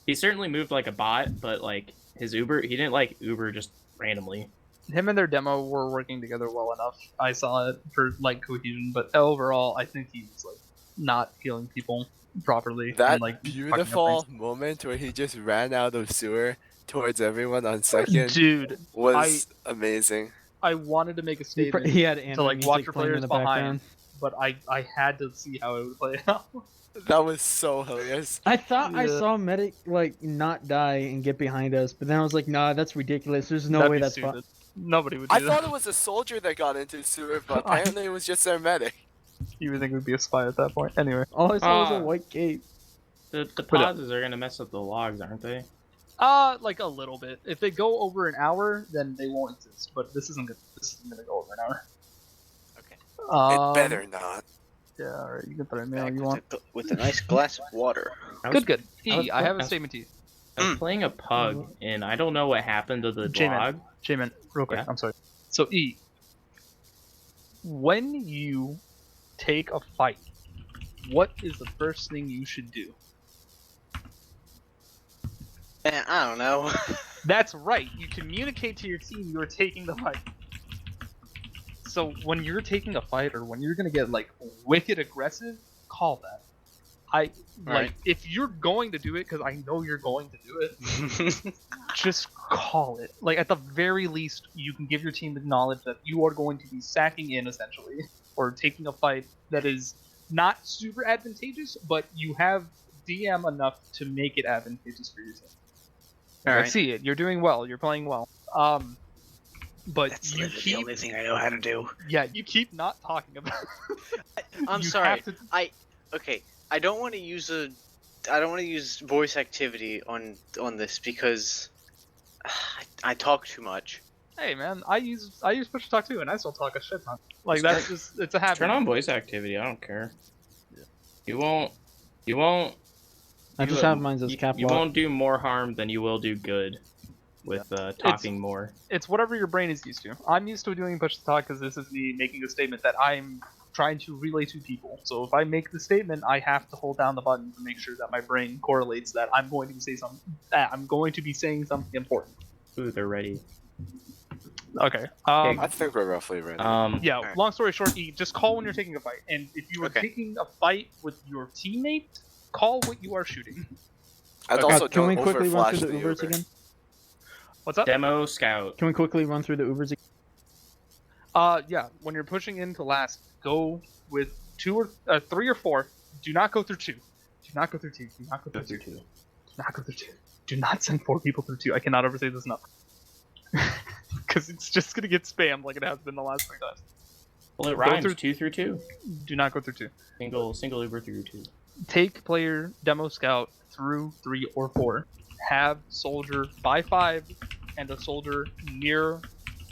He certainly moved like a bot, but like his Uber, he didn't like Uber just randomly. Him and their demo were working together well enough. I saw it for like cohesion, but overall, I think he was like not healing people properly. That and, like fucking up beautiful moment where he just ran out of sewer towards everyone on second things. Dude, was amazing. I wanted to make a statement, He had to like watch your playing players in the behind, background. but I had to see how it would play out. That was so hilarious. I thought I Yeah. saw medic like not die and get behind us, but then I was like, nah, that's ridiculous. There's no That'd way be that's stupid. fun. Nobody would do I that. thought it was a soldier that got into sewer, but apparently it was just their medic. You would think it would be a spy at that point. Anyway, All I saw was Ah. a white cape. The Put up. pauses are gonna mess up the logs, aren't they? like a little bit. If they go over an hour, then they won't exist. But this isn't gonna go over an hour. Okay. It better not. Yeah, alright, you can throw it now. Back You want? with a nice glass of water. Good. I was- E, I have a I was- statement to you. I was playing a pug, and I don't know what happened to the J-Man. log. J-Man, real quick, Yeah. I'm sorry. So E, when you take a fight, what is the first thing you should do? Man, I don't know. That's right. You communicate to your team you are taking the fight. So when you're taking a fight or when you're gonna get like wicked aggressive, call that. Right. If you're going to do it, because I know you're going to do it, just call it. Like at the very least, you can give your team the knowledge that you are going to be sacking in essentially, or taking a fight that is not super advantageous, but you have DM enough to make it advantageous for your team. I Alright. see it. You're doing well. You're playing well. But That's you literally the keep, only thing I know how to do. yeah, you keep not talking about. I'm You sorry. have to- Okay, I don't want to use voice activity on this because I talk too much. Hey man, I use push to talk too, and I still talk a shit ton. Like that's just it's a habit. Turn on voice activity. I don't care. You won't. I just have mine as cap You lock. won't do more harm than you will do good with talking more. It's whatever your brain is used to. I'm used to doing push to talk because this is me making a statement that I'm trying to relay to people. So if I make the statement, I have to hold down the button to make sure that my brain correlates that I'm going to say something. I'm going to be saying something important. Ooh, they're ready. Okay. I think we're roughly ready. Yeah. Alright. Long story short, just call when you're taking a fight, and if you are Okay. taking a fight with your teammate, call what you are shooting. And Okay. also, Can we don't quickly run overflash through the Uber. Ubers again? What's up? Demo scout. Can we quickly run through the Ubers again? Yeah. When you're pushing into last, go with 3 or 4. Do not go through 2. Do not go through 2. Do not go through 2. Do not go through 2. Do not send 4 people through 2. I cannot oversay this enough. Because it's just gonna get spammed like it has been the last 3 times. Well, it Go rhymes. through- 2 through 2. Do not go through 2. Single Uber through 2. Take player demo scout through 3 or 4. Have soldier by 5 and a soldier near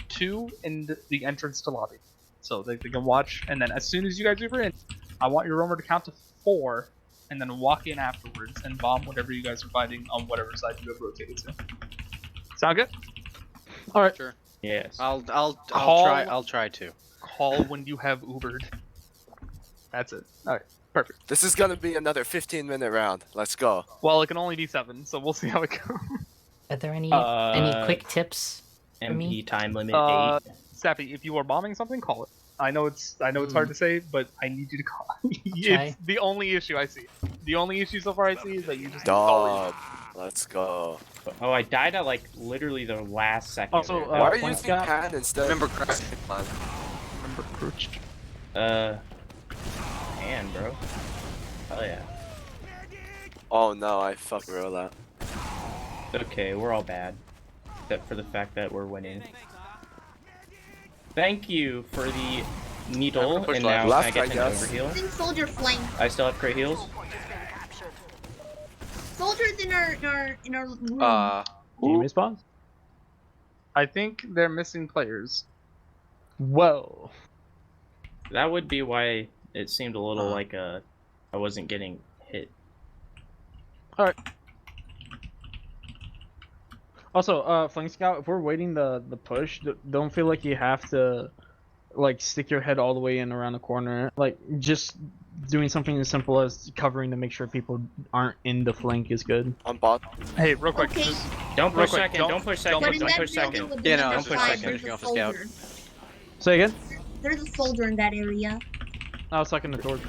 2 in the entrance to lobby, so they can watch. And then as soon as you guys Uber in, I want your roamer to count to 4, and then walk in afterwards and bomb whatever you guys are fighting on whatever side you have rotated to. Sound good? All right. Sure. Yes. I'll Call- try to. Call when you have Ubered. That's it. All right. Perfect. This is gonna be another 15-minute round. Let's go. Well, it can only be 7, so we'll see how it goes. Are there any Uh, quick tips? MP time limit Uh, 8. Sappy, if you are bombing something, call it. I know it's hard to say, but I need you to call. Try. It's the only issue I see. The only issue so far I see is that you just call it. Dog. Let's go. Oh, I died at like literally the last second. Also, there. Why are you point using scout. pan instead? Remember, Remember Crouch. Man, bro. Hell yeah. Oh no, I fucked rollout. Okay, we're all bad. Except for the fact that we're winning. Thank you for the needle, I'm gonna push and left. now Left, can I I get guess. an overheal? Think soldier flank. I still have great heals. Soldiers in our room. Team response. I think they're missing players. Whoa. That would be why it seemed a little like I wasn't getting hit. Also, flank scout, if we're waiting the push, don't feel like you have to like stick your head all the way in around the corner. Like just doing something as simple as covering to make sure people aren't in the flank is good. I'm bot. Hey, real quick. Okay. Just, Don't Real push quick, second. don't- Don't push don't second. But in Don't that push building second. with Yeah, the no, number don't push 5, second. there's Pushing a off the scout. soldier. Say again. There's a soldier in that area. I was talking to George.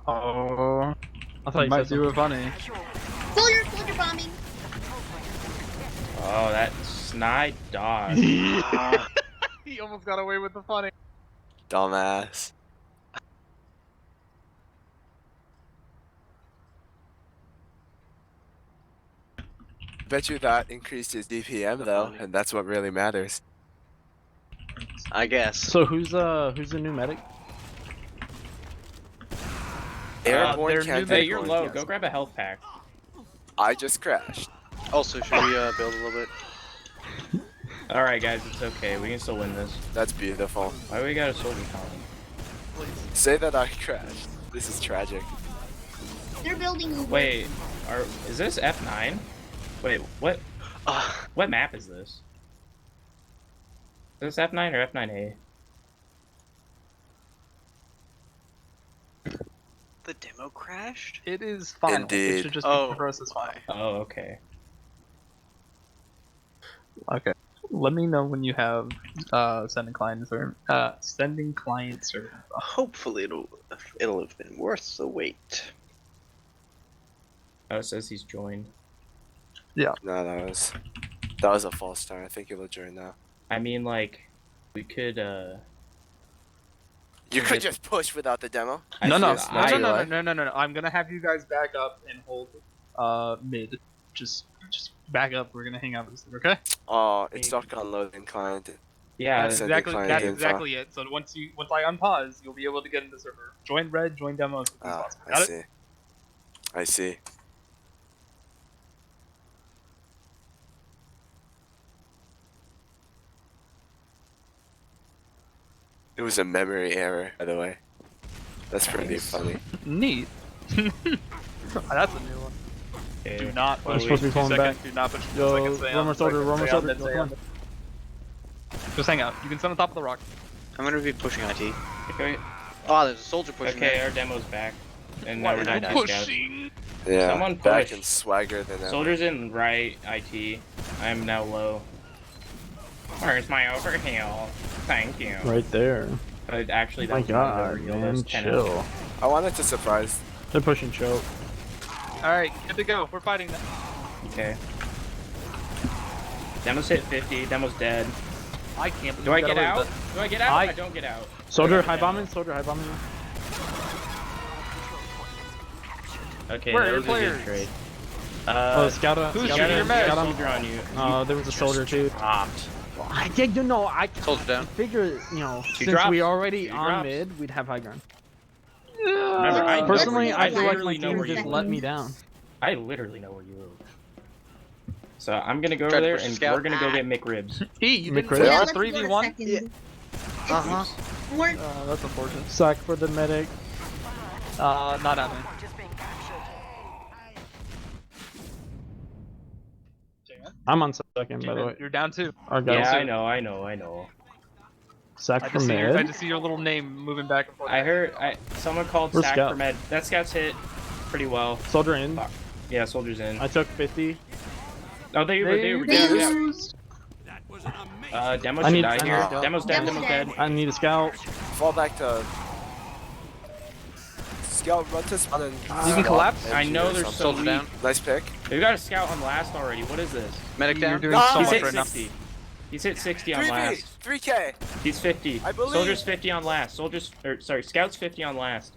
oh, I thought you might said do it funny. Soldier bombing. Oh, that snide dog. He almost got away with the funny. Dumbass. Bet you that increased his DPM though, and that's what really matters. I guess. So who's the new medic? Airborne they're can't new- Hey, take you're one, low. yes. Go grab a health pack. I just crashed. Also, should we build a little bit? Alright, guys, it's okay. We can still win this. That's beautiful. Why we got a soldier column? Say that I crashed. This is tragic. They're building Uber. Wait, is this F9? Wait, what? What map is this? Is this F9 or F9A? The demo crashed? It is fine. It Indeed. should just Oh, be for us is fine. Oh, okay. Okay. Let me know when you have sending client server. Sending client server. Hopefully it'll have been worth the wait. Oh, it says he's joined. No, that was a false start. I think it'll join now. I mean, like, we could, You could just push without the demo. I No, feel- no. I'm gonna have you guys back up and hold mid. Just back up. We're gonna hang out with this, okay? Oh, it's stuck on loading client. Yeah, That's That's sending exactly client that's info. exactly it. So once I unpause, you'll be able to get into the server. Join red, join demo as quickly as Ah, possible. I Got it? see. I see. It was a memory error, by the way. That's pretty funny. Neat. That's a new one. Okay. Do not We're push supposed to be 2 falling seconds. back. Do not push 2 Yo, seconds. Stay on Romer soldier, second, Romer stay on soldier, mid, go stay on come mid. Just hang out. You can sit on top of the rock. I'm gonna be pushing IT. Okay. Oh, there's a soldier pushing. Okay, there. our demo's back. And Why now we're are you down to scouts. pushing? Yeah, Someone back push. and swagger than ever. Soldiers in right, IT. I am now low. Where's my overheal? Thank you. Right there. But actually, Oh that my was not an god, overheal. That man, was 10 chill. I wanted to surprise. They're pushing choke. Alright, good to go. We're fighting now. Okay. Demo's hit 50. Demo's dead. I can't believe Do I you got get away out? with Do I get out? I don't get out. Soldier, Okay, high demo. bombing, soldier, high bombing. Okay, Where are that your was a good players? trade. Oh, scout on, Who's scout shooting on, your med? scout on. Soldier on you. There was a soldier too. Dropped. I did, I Soldier down. figure, since drops. we already 2 on drops. mid, we'd have high ground. Remember, I know Personally, where I you feel are. like my literally know team where you just are. let me down. I literally know where you live. So I'm gonna go Try over to there push the and scout. we're gonna go get McRibs. you Mick didn't Ray? say Yeah, our let's go to 3v1? second. Yeah. Uh-huh. More That's unfortunate. Suck for the medic. Not happening. Point is being captured. I'm on second, by the way. You're down 2. Our guy. Yeah, I know. Sack I for just, I mid. just see your little name moving back and forth. I heard someone called Where's sack Scout? for med. That scout's hit pretty well. Soldier in. Fuck. Yeah, soldiers in. I took 50. Oh, they were yeah. Demo I should need- die I need here. a scout. Demo's dead. Demo's dead. I need a scout. Fall back to. Scout, run to spawn and. You can collapse? I know or there's something. so Soldier down. Nice pick. They've got a scout on last already. What is this? Medic You're down. doing No! so He's much hit right now. 60. He's hit 60 on 3v, last. 3k. He's 50. I believe. Soldiers 50 on last. Scouts 50 on last.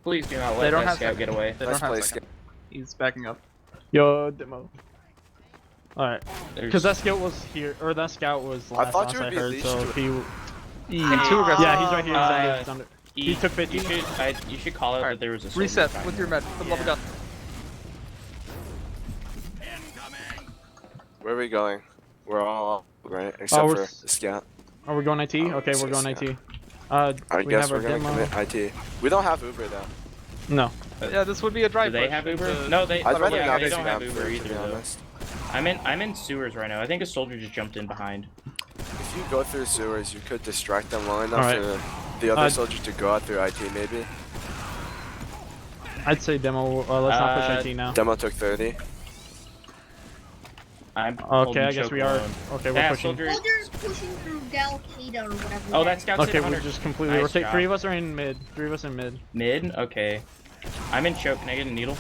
Please do not They let don't that have scout second. get away. They Nice don't have play, second. He's backing up. Yo, demo. Alright. There's- Because that scout was here, or that scout was I last thought last you would I be heard, leashed so to if he... Too aggressive. Yeah, he's right here. He's under, he's under. He took 50. You should call out Alright, that there was a soldier Reset behind with your him. med. For the love of God. Where are we going? We're all up, right? Except we're for s- the scout. Are we going IT? Oh, Okay, we're so going scout. IT. I We guess have we're our gonna demo. commit IT. We don't have Uber though. No. Yeah, this would be a Do drive. they push have Uber? into- No, they. I'd rather yeah, not they do don't have that Uber to either. be Though. honest. I'm in sewers right now. I think a soldier just jumped in behind. If you go through sewers, you could distract them long enough Alright. for the other Uh, soldier to go out through IT maybe. I'd say demo. Let's not Uh, push IT now. Demo took 30. I'm Okay, holding I guess choke we are. alone. Okay, we're Yeah, pushing. soldier. soldiers pushing through Delcada or whatever. Oh, that scout's Okay, hit we're 100. just completely Nice rotate. job. 3 of us are in mid. 3 of us in mid. Mid? Okay. I'm in choke. Can I get a needle?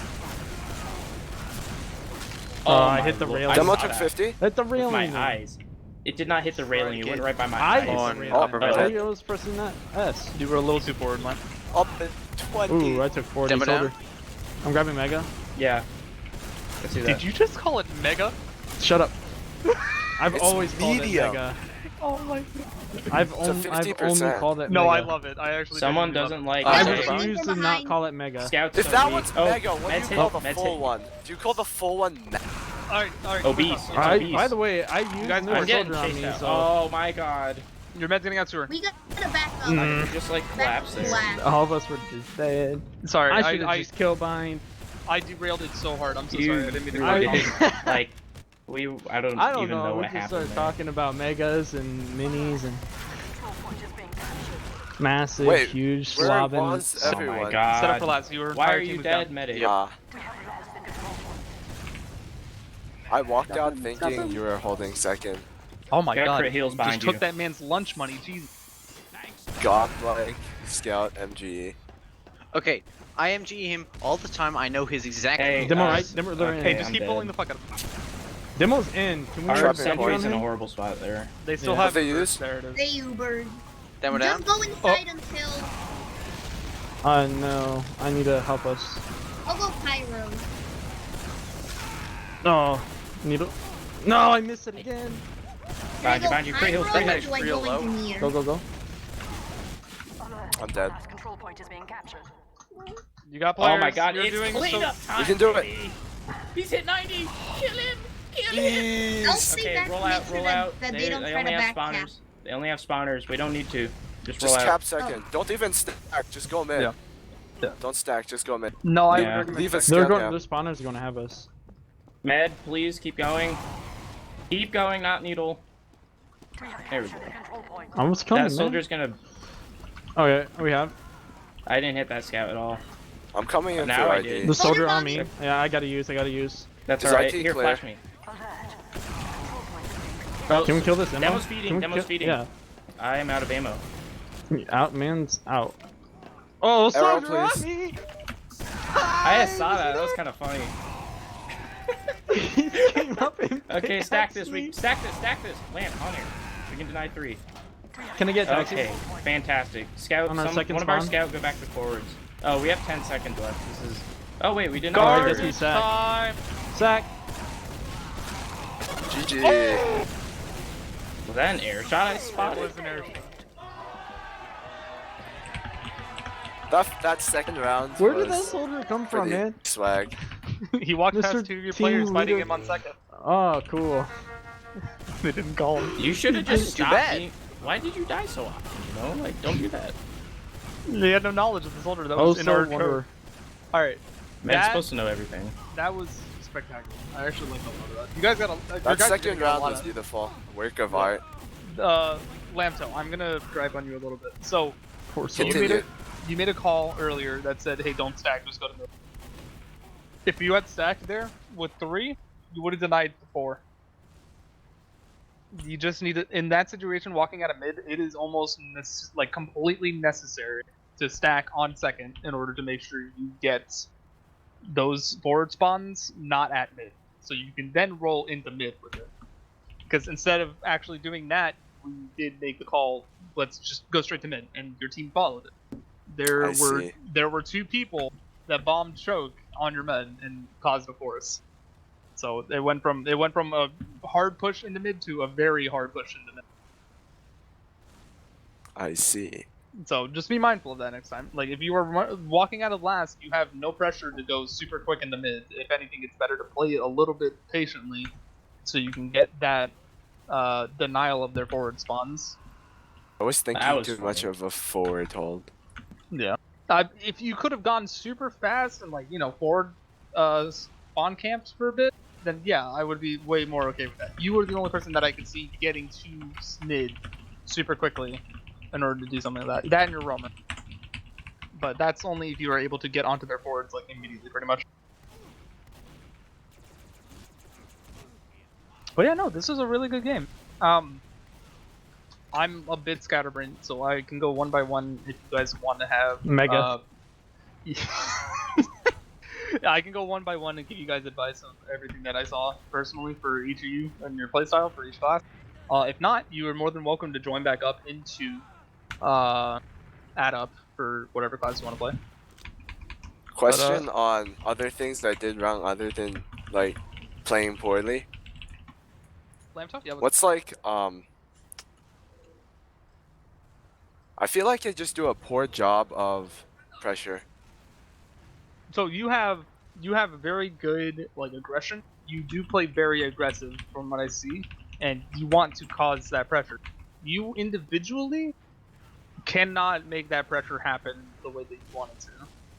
I my hit the lord. railing. I Demo saw took that 50. Hit the with railing. my then. eyes. It did not hit the railing. It went right by my I eyes. hit the On railing. upper I mid. was pressing that S. You were a little too forward, man. Up at 20. Ooh, I took 40. Demo down. Soldier. I'm grabbing Mega. Yeah. I see that. Did you just call it mega? Shut up. I've It's always called it medium. Mega. Oh my. I've a only 50%. called it No, Mega. I love it. I actually. Someone genuinely love doesn't like. I I Mega. refuse to not call it Mega. Scouts. If so that weak. one's Oh, mega, what do Med's you call hit, the Med's full hit. one? Do you call the full one mega? it. Alright. Obese. It's Alright, Obese. by the way, I used guys- more I'm getting soldier on chased me, out. so... Oh my god. Your med's getting out sewer. We gotta back up. Mm. You just like Back collapse to there. black. All of us were just dead. Sorry, I should have I just kill bind. derailed it so hard. I'm so You, sorry. I didn't mean to. you call you. did. Like, I don't I don't even know, know we what just started happened. talking about megas and minis and Control point is being captured. massive, Wait, huge, where slobbing. was Oh everyone? my god. Set up for last. Your Why entire are team you is dead, down. medic? I walked out thinking you were holding second. Oh my Got god. crit heals You behind just took you. that man's lunch money. Jesus. Godlike Scout MGE. Okay, I MG him all the time. I know his exact. Hey, Demo right, demo they're okay. Hey, in. just I'm keep dead. pulling the fuck out of him. Demo's in. Can we Our Trap sentry's in a him? horrible spot there. They still Yeah. have. What they Ubers. use? There it is. They Ubered. Demo down. Just go inside until No, I need to help us. I'll go Pyro. No, needle. No, I missed it again. Behind you, crit heals, crit Pyro, or heals. do I real go low. engineer? Go, go, go. I'm dead. Last control point is being captured. You got players. Oh my god, You're it's doing cleanup so. time. You can do it. baby. He's hit 90. Kill him. Kill him. I'll stay Okay, back roll to make out, sure roll that, out. that they don't try to only have back cap. spawners. They only have spawners. We don't need to. Just roll Just out. cap second. Don't even stack. Just go mid. Yeah. Yeah. Don't stack. Just go mid. No, I would Yeah. recommend. Leave a They're scout going. now. The spawners are gonna have us. Med, please keep going. Keep going, not needle. We have There we captured go. the control point. I was coming, That man. soldier's gonna. Oh yeah, we have I didn't hit that scout at all. I'm coming in Now for I ID. did. the soldier Soldier on me. bomb. Yeah, I gotta use. That's Is alright. IT Here, clear? flash me. Alert. Control point is being contested. Oh, Can we kill this demo? Demo's feeding, Can we demo's feeding. Yeah. I am out of ammo. Out, man's out. Oh, Arrow, soldier on please. me! I just saw that. That was kind of funny. He came up and Okay, stack pickaxed this. me. We stack this. Stack this. Land on here. We can deny 3. Can I get taxi? Okay, fantastic. Scout. On our second one of our spawn? scout go back to forwards. Oh, we have 10 seconds left. This is. Oh wait, we didn't. Guard. know Guess we sack. time. Sack. GG. Was that an air shot I It spotted? was an air shot. That second round. Where did that was soldier come from, pretty man? swag. He walked Mr. past 2 of your Team players fighting Leader. him on second. Oh, cool. They didn't call him. You should have just Too stopped. bad. Being... Why did you die so often? You know, like don't do that. They had no knowledge of the soldier that Oh, was in our so code. wonder. Alright, Man's That- supposed to know everything. that was spectacular. I actually like a lot of that. You guys got a. your That guys are second getting a round lot was of- beautiful. Work of art. Lamto, I'm gonna gripe on you a little bit. So, Poor you soldier. made, Continue. you made a call earlier that said, hey, don't stack, just go to mid. If you had stacked there with 3, you would have denied 4. You just need to, in that situation, walking out of mid, it is almost like completely necessary to stack on second in order to make sure you get those forward spawns not at mid. So you can then roll into mid with it. Because instead of actually doing that, we did make the call, let's just go straight to mid, and your team followed it. I see. There were 2 people that bombed choke on your med and caused a force. So it went from a hard push into mid to a very hard push into mid. I see. So just be mindful of that next time. Like if you are walking out of last, you have no pressure to go super quick into mid. If anything, it's better to play it a little bit patiently, so you can get that denial of their forward spawns. I was thinking That was too much funny. of a forward hold. Yeah. If you could have gone super fast and like forward spawn camps for a bit, then yeah, I would be way more okay with that. You were the only person that I could see getting to mid super quickly in order to do something like that. That and your Roman. But that's only if you are able to get onto their forwards like immediately, pretty much. But yeah, no, this is a really good game. I'm a bit scatterbrained, so I can go one by one if you guys want to have Mega. I can go one by one and give you guys advice on everything that I saw personally for each of you and your playstyle for each class. If not, you are more than welcome to join back up into add up for whatever class you want to play. Question on other things that I did wrong other than like playing poorly. Lamb Chop? Yeah. What's like I feel like I just do a poor job of pressure. So you have a very good like aggression. You do play very aggressive from what I see, and you want to cause that pressure. You individually cannot make that pressure happen the way that you want it to.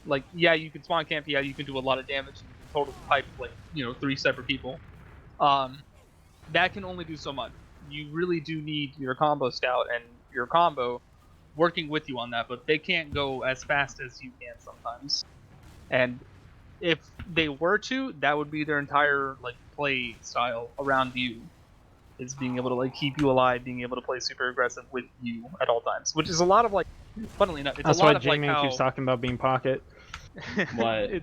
Like, yeah, you can spawn camp, yeah, you can do a lot of damage, and you can totally pipe like 3 separate people. That can only do so much. You really do need your combo scout and your combo working with you on that, but they can't go as fast as you can sometimes. And if they were to, that would be their entire like play style around you, is being able to like keep you alive, being able to play super aggressive with you at all times, which is a lot of like, funnily enough, it's That's a lot why of like J-Man how keeps talking about being pocket. What?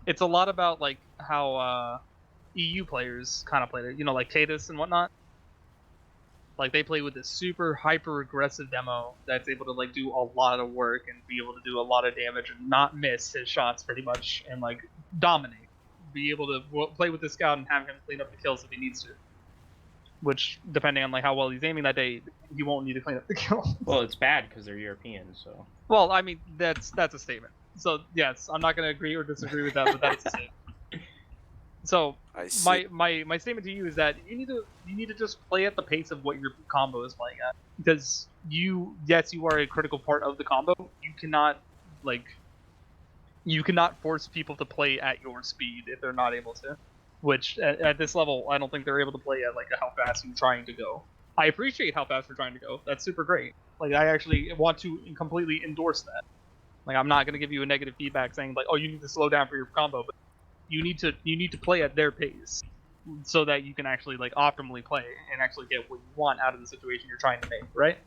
It's a lot about like how EU players kind of play it, like Cadus and whatnot. Like they play with this super hyper aggressive demo that's able to like do a lot of work and be able to do a lot of damage and not miss his shots pretty much and like dominate. Be able to play with the scout and have him clean up the kills if he needs to. Which, depending on like how well he's aiming that day, he won't need to clean up the kill. Well, it's bad because they're European, so. Well, I mean that's a statement. So yes, I'm not gonna agree or disagree with that, but that's a statement. So I see. my statement to you is that you need to just play at the pace of what your combo is playing at, because you are a critical part of the combo. You cannot force people to play at your speed if they're not able to. Which at this level, I don't think they're able to play at like how fast you're trying to go. I appreciate how fast you're trying to go. That's super great. Like I actually want to completely endorse that. Like I'm not gonna give you a negative feedback saying like, oh, you need to slow down for your combo, but you need to play at their pace so that you can actually like optimally play and actually get what you want out of the situation you're trying to make, right?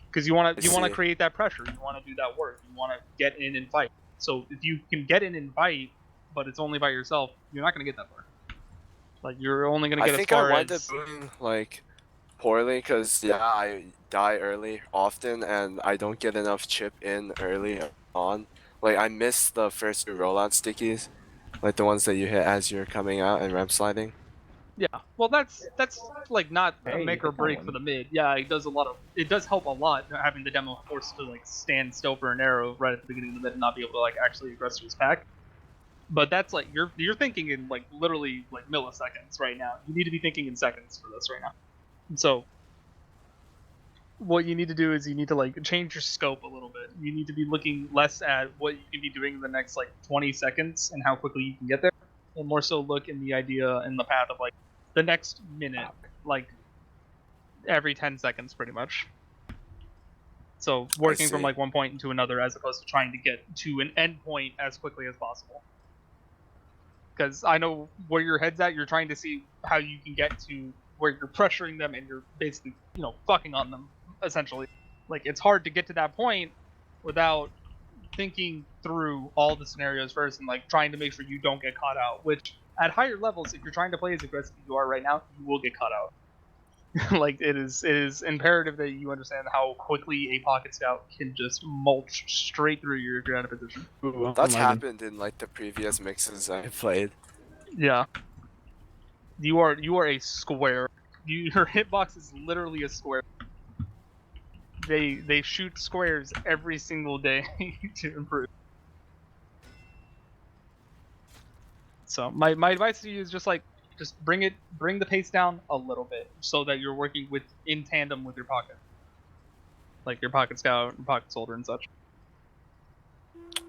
Because you want to see. create that pressure, you want to do that work, you want to get in and fight. So if you can get in and fight, but it's only by yourself, you're not gonna get that far. Like you're only gonna I get as think I far wind up as doing like poorly because I die early often and I don't get enough chip in early on. Like I miss the first 2 rollout stickies, like the ones that you hit as you're coming out and ramp sliding. yeah. Well, that's like not a Hey, make or hit that break for one. the mid. Yeah, it does help a lot having the demo forced to like stand still for an arrow right at the beginning of the mid and not be able to like actually aggress his pack. But that's like you're thinking in like literally like milliseconds right now. You need to be thinking in seconds for this right now. So what you need to do is you need to like change your scope a little bit. You need to be looking less at what you can be doing in the next like 20 seconds and how quickly you can get there, and more so look in the idea in the path of like the next minute, like every 10 seconds pretty much. So working from see. like one point into another as opposed to trying to get to an end point as quickly as possible. Because I know where your head's at, you're trying to see how you can get to where you're pressuring them and you're basically, fucking on them, essentially. Like, it's hard to get to that point without thinking through all the scenarios first and, like, trying to make sure you don't get caught out, which, at higher levels, if you're trying to play as aggressive as you are right now, you will get caught out. Like, it is imperative that you understand how quickly a pocket scout can just mulch straight through you if you're out of position. Ooh, That's I'm lagging. happened in like the previous mixes I played. Yeah. You are a square. Your hitbox is literally a square. They shoot squares every single day to improve. So my advice to you is just bring the pace down a little bit so that you're working in tandem with your pocket. Like your pocket scout and pocket soldier and such.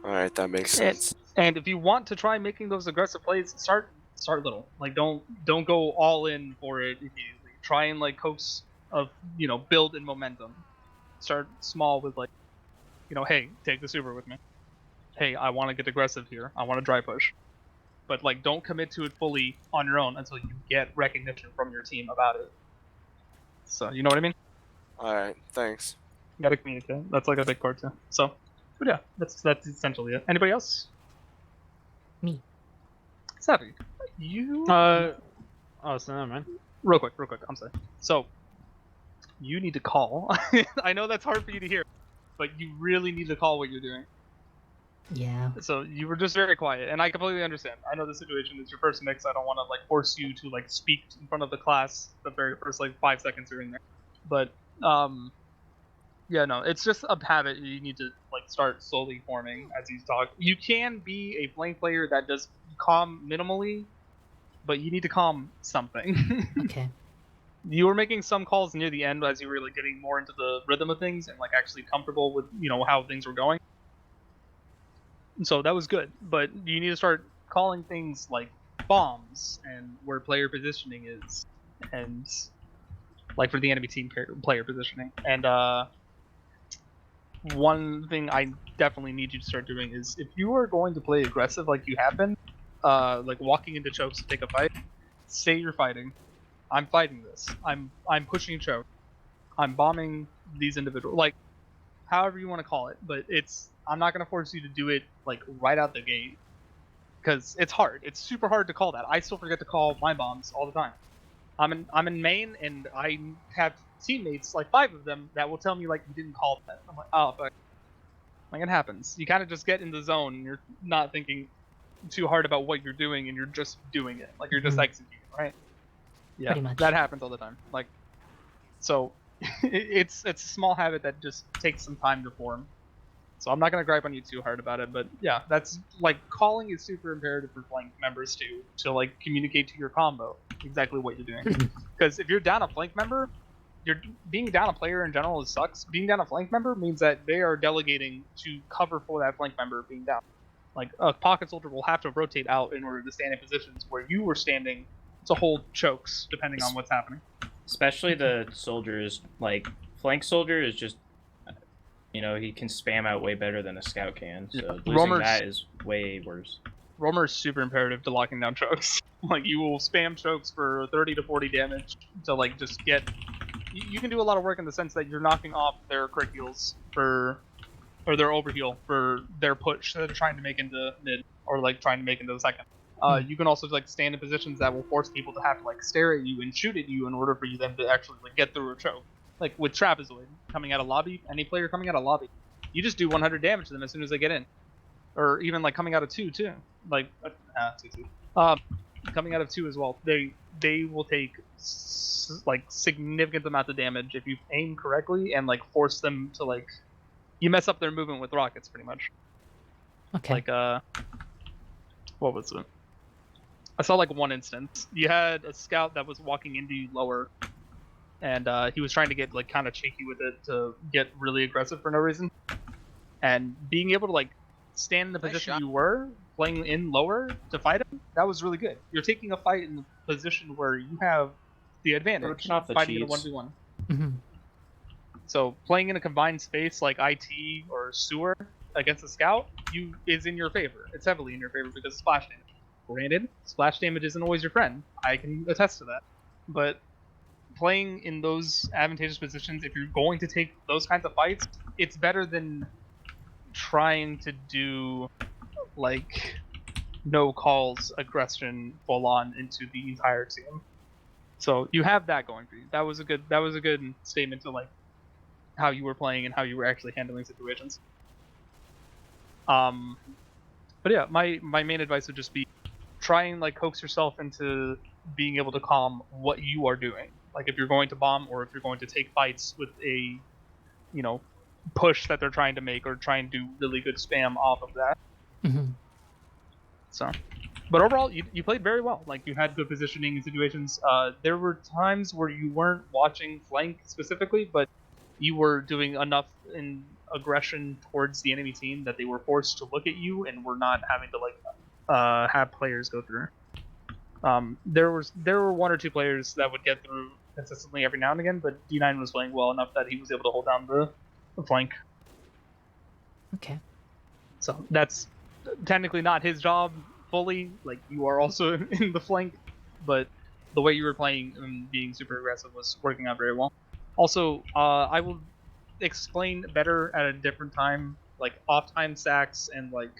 Alright, that makes sense. And if you want to try making those aggressive plays, start little. Like don't go all in for it immediately. Try and like coax of build in momentum. Start small with like, hey, take the super with me. Hey, I want to get aggressive here. I want to dry push. But like, don't commit to it fully on your own until you get recognition from your team about it. So you know what I mean? Alright, thanks. You gotta communicate. That's like a big part too. So, but yeah, that's essentially it. Anybody else? Me. Savvy, you. Oh, so never mind. Real quick. I'm sorry. So, you need to call. I know that's hard for you to hear, but you really need to call what you're doing. Yeah. So you were just very quiet, and I completely understand. I know the situation is your first mix. I don't want to like force you to like speak in front of the class the very first like 5 seconds you're in there. But yeah, no, it's just a habit you need to like start slowly forming as you talk. You can be a flank player that does calm minimally, but you need to calm something. Okay. You were making some calls near the end as you were like getting more into the rhythm of things and like actually comfortable with how things were going. So that was good, but you need to start calling things like bombs and where player positioning is, and like for the enemy team player positioning. And one thing I definitely need you to start doing is if you are going to play aggressive like you have been, like walking into chokes to take a fight, say you're fighting. I'm fighting this. I'm pushing choke. I'm bombing these individuals. Like, however you want to call it, but I'm not gonna force you to do it like right out the gate, because it's hard. It's super hard to call that. I still forget to call my bombs all the time. I'm in main and I have teammates, like 5 of them, that will tell me like you didn't call that. I'm like, oh fuck. Like it happens. You kind of just get in the zone and you're not thinking too hard about what you're doing and you're just doing it. Like you're just executing, right? Yeah, Pretty much. that happens all the time. Like, so it's a small habit that just takes some time to form. So I'm not gonna gripe on you too hard about it, but yeah, that's like calling is super imperative for flank members to like communicate to your combo exactly what you're doing. Because if you're down a flank member, you're being down a player in general sucks. Being down a flank member means that they are delegating to cover for that flank member being down. Like a pocket soldier will have to rotate out in order to stand in positions where you were standing to hold chokes, depending on what's happening. Especially the soldiers, like flank soldier is just, you know, he can spam out way better than a scout can. So losing Roamer's- that is way worse. Roamer is super imperative to locking down chokes. Like you will spam chokes for 30 to 40 damage to like just get. You can do a lot of work in the sense that you're knocking off their crit heals or their overheal for their push that they're trying to make into mid or like trying to make into the second. You can also like stand in positions that will force people to have to like stare at you and shoot at you in order for you them to actually like get through a choke. Like with Trapezoid coming out of lobby, any player coming out of lobby, you just do 100 damage to them as soon as they get in, or even like coming out of 2 too. Like 2. Coming out of 2 as well. They will take like significant amount of damage if you aim correctly and like force them to like you mess up their movement with rockets pretty much. Okay. Like what was it? I saw like one instance. You had a scout that was walking into you lower, and he was trying to get like kind of cheeky with it to get really aggressive for no reason. And being able to like stand in the Nice position shot. you were, playing in lower to fight him, that was really good. You're taking a fight in the position where you have the advantage, Working off the fighting in a cheats. 1v1. Mhm. So playing in a combined space like IT or sewer against a scout, is in your favor. It's heavily in your favor because of splash damage. Granted, splash damage isn't always your friend. I can attest to that. But playing in those advantageous positions, if you're going to take those kinds of fights, it's better than trying to do like no calls aggression full on into the entire team. So you have that going for you. That was a good statement to like how you were playing and how you were actually handling situations. But yeah, my main advice would just be try and like coax yourself into being able to calm what you are doing. Like if you're going to bomb or if you're going to take fights with a, you know, push that they're trying to make or try and do really good spam off of that. Mhm. So, but overall, you played very well. Like you had good positioning in situations. There were times where you weren't watching flank specifically, but you were doing enough in aggression towards the enemy team that they were forced to look at you and were not having to like have players go through. There were 1 or 2 players that would get through consistently every now and again, but D9 was playing well enough that he was able to hold down the flank. Okay. So that's technically not his job fully. Like you are also in the flank, but the way you were playing and being super aggressive was working out very well. Also, I will explain better at a different time, like off-time sacks and like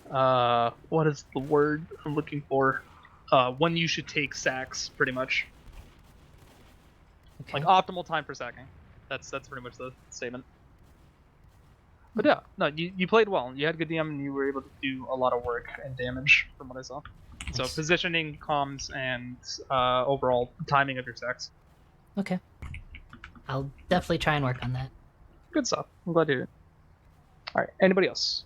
what is the word I'm looking for? When you should take sacks, pretty much. Okay. Like optimal time for sacking. That's pretty much the statement. But yeah, no, you played well. You had good DM and you were able to do a lot of work and damage from what I saw. So Nice. positioning, comms, and overall timing of your sacks. Okay. I'll definitely try and work on that. Good stuff. I'm glad to hear it. Alright, anybody else?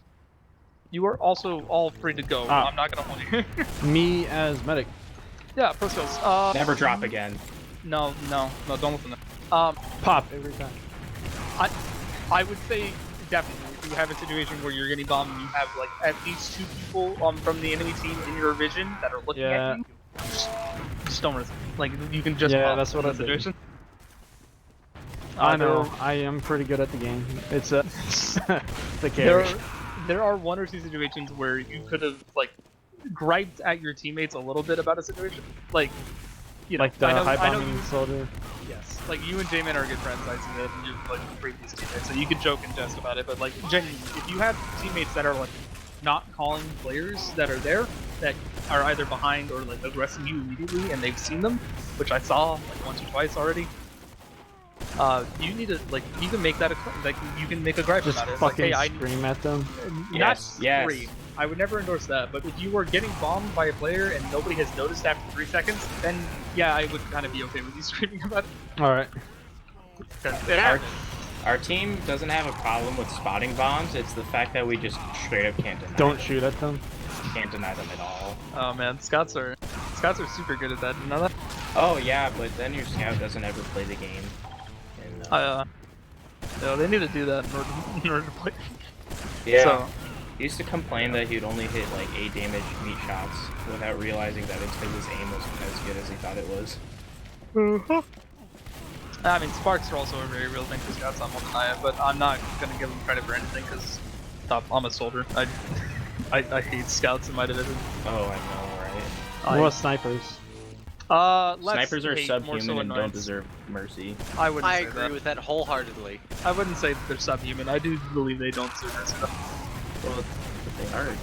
You are also all free to go. I'm not gonna hold you. Me as medic. Yeah, pro skills. Never drop again. No, don't listen to Pop every time. I would say definitely if you have a situation where you're getting bombed and you have like at least 2 people from the enemy team in your vision that are looking Yeah. at you, just don't risk it. Like you can just Yeah, pop that's what in I that did. situation. I know. there- I am pretty good at the game. It's the There, carry. there are 1 or 2 situations where you could have like griped at your teammates a little bit about a situation, like you know, Like the I know high bombing you, soldier. yes, like you and J-Man are good friends, I see that, and you're like previous teammates, so you can joke and jest about it. But like genuinely, if you have teammates that are like not calling players that are there, that are either behind or like aggressing you immediately, and they've seen them, which I saw like once or twice already. You need to like you can make that like you can make a gripe Just about it. It's like, fucking hey, I scream at them. Yes, not yes. scream. I would never endorse that, but if you were getting bombed by a player and nobody has noticed after 3 seconds, then yeah, I would kind of be okay with you screaming about it. All right. 'Cause it happens. Our team doesn't have a problem with spotting bombs. It's the fact that we just straight up can't deny Don't them. shoot at them. Can't deny them at all. Oh man, scouts are super good at that. You know that? Oh yeah, but then your scout doesn't ever play the game. And, They need to do that in order to play. yeah. So, He used to complain that he'd only hit like 8 damage meat shots without realizing that it's because his aim wasn't as good as he thought it was. I mean, sparks are also a very real thing for scouts. I won't deny it, but I'm not gonna give them credit for anything because I'm a soldier. I hate scouts in my division. Oh, I know, right? What about snipers? Less Snipers are hate, more subhuman so and don't annoyance. deserve mercy. I wouldn't I say agree that. with that wholeheartedly. I wouldn't say that they're subhuman. I do believe they don't deserve mercy. Well, but they are.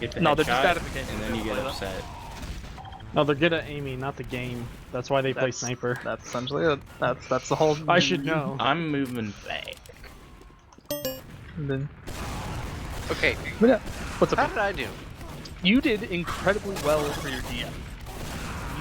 Get the No, they're just headshot, bad at the game. and then you get upset. No, they're good at aiming, not the game. That's why they play That's- sniper. That's essentially it. That's the whole. I should know. I'm moving back. And then, Okay, but yeah, what's how up? did I do? You did incredibly well for your DM.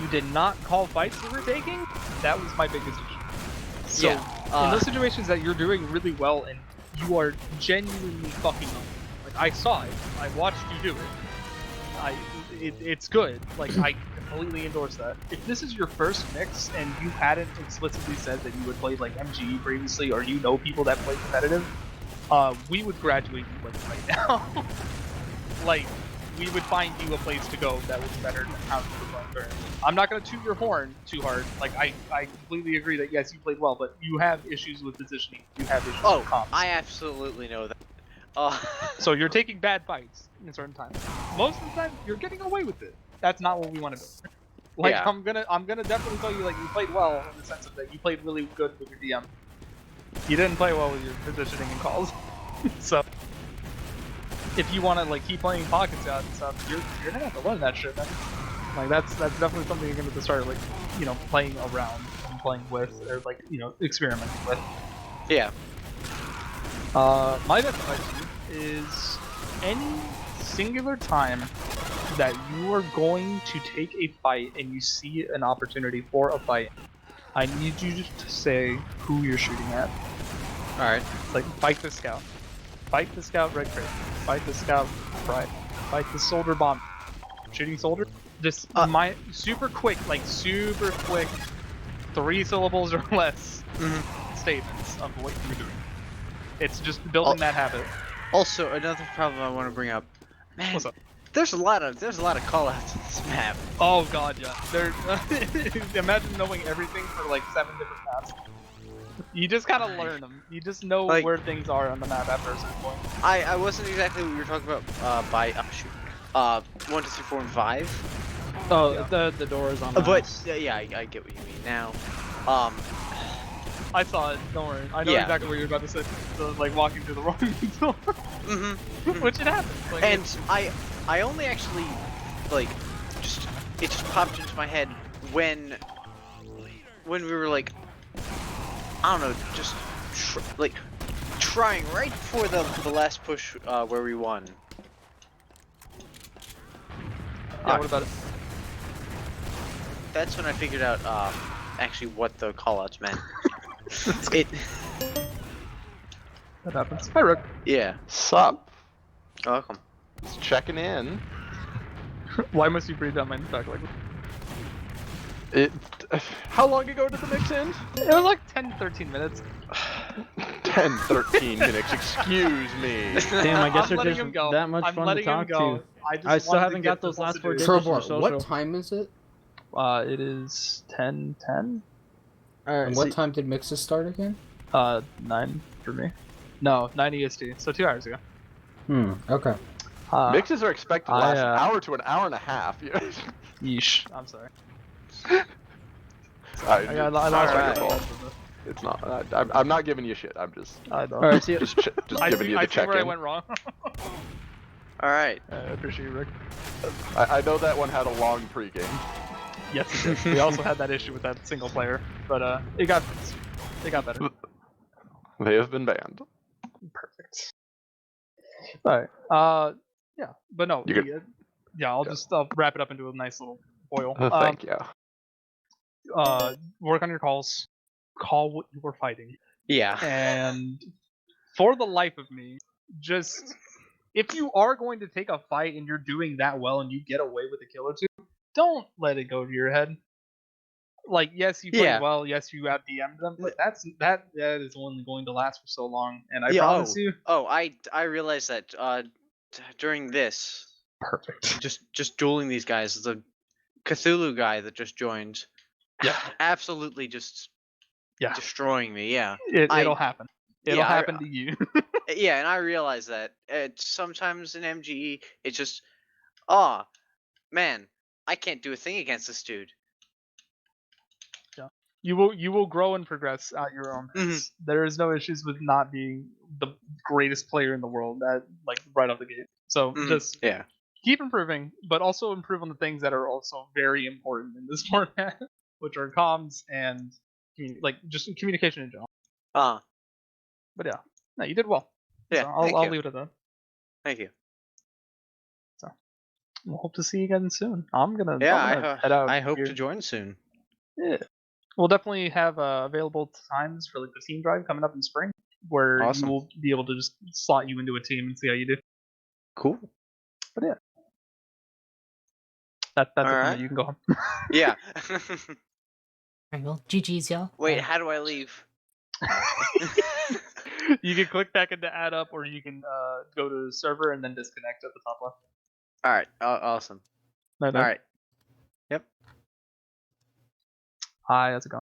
You did not call fights you were taking. That was my biggest issue. So, Yeah, in those situations that you're doing really well and you are genuinely fucking up. Like, I saw it. I watched you do it. It's good. Like, I completely endorse that. If this is your first mix and you hadn't explicitly said that you had played, like, MGE previously or you know people that play competitive, we would graduate you, like, right now. Like, we would find you a place to go that was better than how you were playing currently. I'm not going to toot your horn too hard. Like, I completely agree that, yes, you played well, but you have issues with positioning. You have issues with comp. I absolutely know that. So you're taking bad fights in certain times. Most of the time, you're getting away with it. That's not what we want to do. Like, Yeah. I'm gonna definitely tell you, like, you played well in the sense of that you played really good with your DM. You didn't play well with your positioning and calls. So, if you want to, like, keep playing pockets out and stuff, you're gonna have to learn that shit, man. Like, that's definitely something you're gonna have to start, like, you know, playing around and playing with, or, like, you know, experimenting with. Yeah. My best advice to you is any singular time that you are going to take a fight and you see an opportunity for a fight, I need you just to say who you're shooting at. Alright. Like, fight the scout. Fight the scout red crate. Fight the scout pride. Fight the soldier bomb. Shooting soldier? Just my super quick 3 syllables or less statements of what you're doing. It's just building that habit. Also, another problem I want to bring up. Man, What's up? there's a lot of callouts on this map. Oh god, yeah. There. Imagine knowing everything for like 7 different maps. You just kind of learn them. You just know Like- where things are on the map after a certain point. I wasn't exactly what you were talking about by 1, 2, 3, 4, and 5. Oh, Yeah. the doors on the But house. yeah, I get what you mean now. I saw it. Don't worry. I know Yeah. exactly what you're about to say. So, like walking through the wrong door, Mhm. which it happens. Like, And I only actually like it just popped into my head when we were like, I don't know, just trying right before the last push where we won. yeah. What about it? That's when I figured out actually what the callouts meant. It That happens. Hi, Rook. yeah. Sup? Welcome. Just checking in. Why must you breathe down my neck like? It. How long ago did the mix end? It was like 10-13 minutes. 10, 13 minutes. Excuse me. Damn, I guess I'm they're letting just him go. that much I'm fun to letting him talk go. to. just I still wanted to haven't get got the those whole last 4 situation. digits for Crowbar, social. what time is it? It is 10:10. Alright, And what time did mixes start again? 9 for me. No, 9 EST. So 2 hours ago. Okay. Mixes are expected to last an I, hour to an hour and a half. Yeesh. I'm sorry. I I lost Alright. my It's not. I'm not giving you shit. I'm just I know. Alright, see ya. just I giving see, you I the see where I check-in. went wrong. All right. I appreciate you, Rick. I know that one had a long pregame. Yes, it did. We also had that issue with that single player, but it got fixed. It got better. They have been banned. Perfect. Alright. Yeah, but no. You could- Yeah, I'll just wrap it up into a nice little boil. Thank you. Work on your calls. call what you were fighting. Yeah. And for the life of me, just if you are going to take a fight and you're doing that well and you get away with a kill or two, don't let it go to your head. Like, yes, you played Yeah. well, yes, you out DM'd them, but that is only going to last for so long. And I Yeah, promise you, I realized that during this, perfect. just dueling these guys, the Cthulhu guy that just joined, Yeah. absolutely just Yeah. destroying me. Yeah, It'll happen. It'll yeah, happen to you. yeah, and I realize that sometimes in MGE, it's just, oh man, I can't do a thing against this dude. Yeah. You will grow and progress at your own Mhm. pace. There is no issues with not being the greatest player in the world at like right off the gate. So just Yeah. keep improving, but also improve on the things that are also very important in this format, which are comms and like just communication in general. But yeah, no, you did well. Yeah, So I'll leave it at that. Thank you. So we'll hope to see you again soon. I'm gonna Yeah, head out. I hope here. to join soon. Yeah, we'll definitely have available times for like the team drive coming up in spring, where you Awesome. will be able to just slot you into a team and see how you do. Cool. But yeah, that's it for Alright. me. You can go home. Yeah. Alright, well, GG's, y'all. Wait, how do I leave? You can click back into add up, or you can go to the server and then disconnect at the top left. All right. Awesome. No. All right. Yep. Hi, how's it going?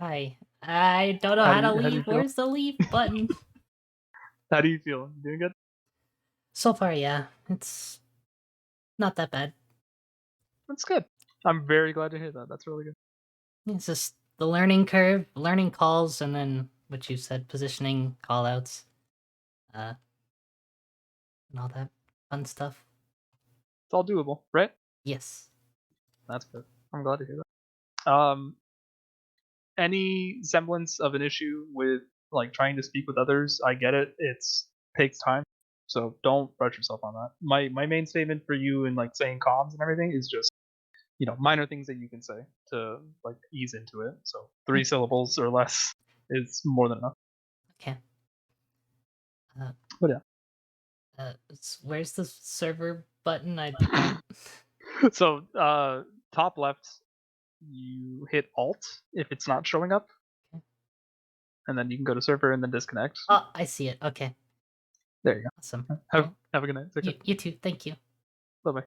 Hi. I don't know how to leave. Where's the leave button? How do you feel? You doing good? So far, yeah. It's not that bad. That's good. I'm very glad to hear that. That's really good. It's just the learning curve, learning calls, and then what you said, positioning, callouts, and all that fun stuff. It's all doable, right? Yes. That's good. I'm glad to hear that. Any semblance of an issue with like trying to speak with others, I get it. It's takes time, so don't rush yourself on that. My main statement for you in like saying comms and everything is just minor things that you can say to like ease into it. So 3 syllables or less is more than enough. Okay. But yeah. Where's the server button? I So top left, you hit Alt if it's not showing up, and then you can go to server and then disconnect. Oh, I see it. Okay. There you go. Awesome. Have a good night. You too. Thank you. Bye bye.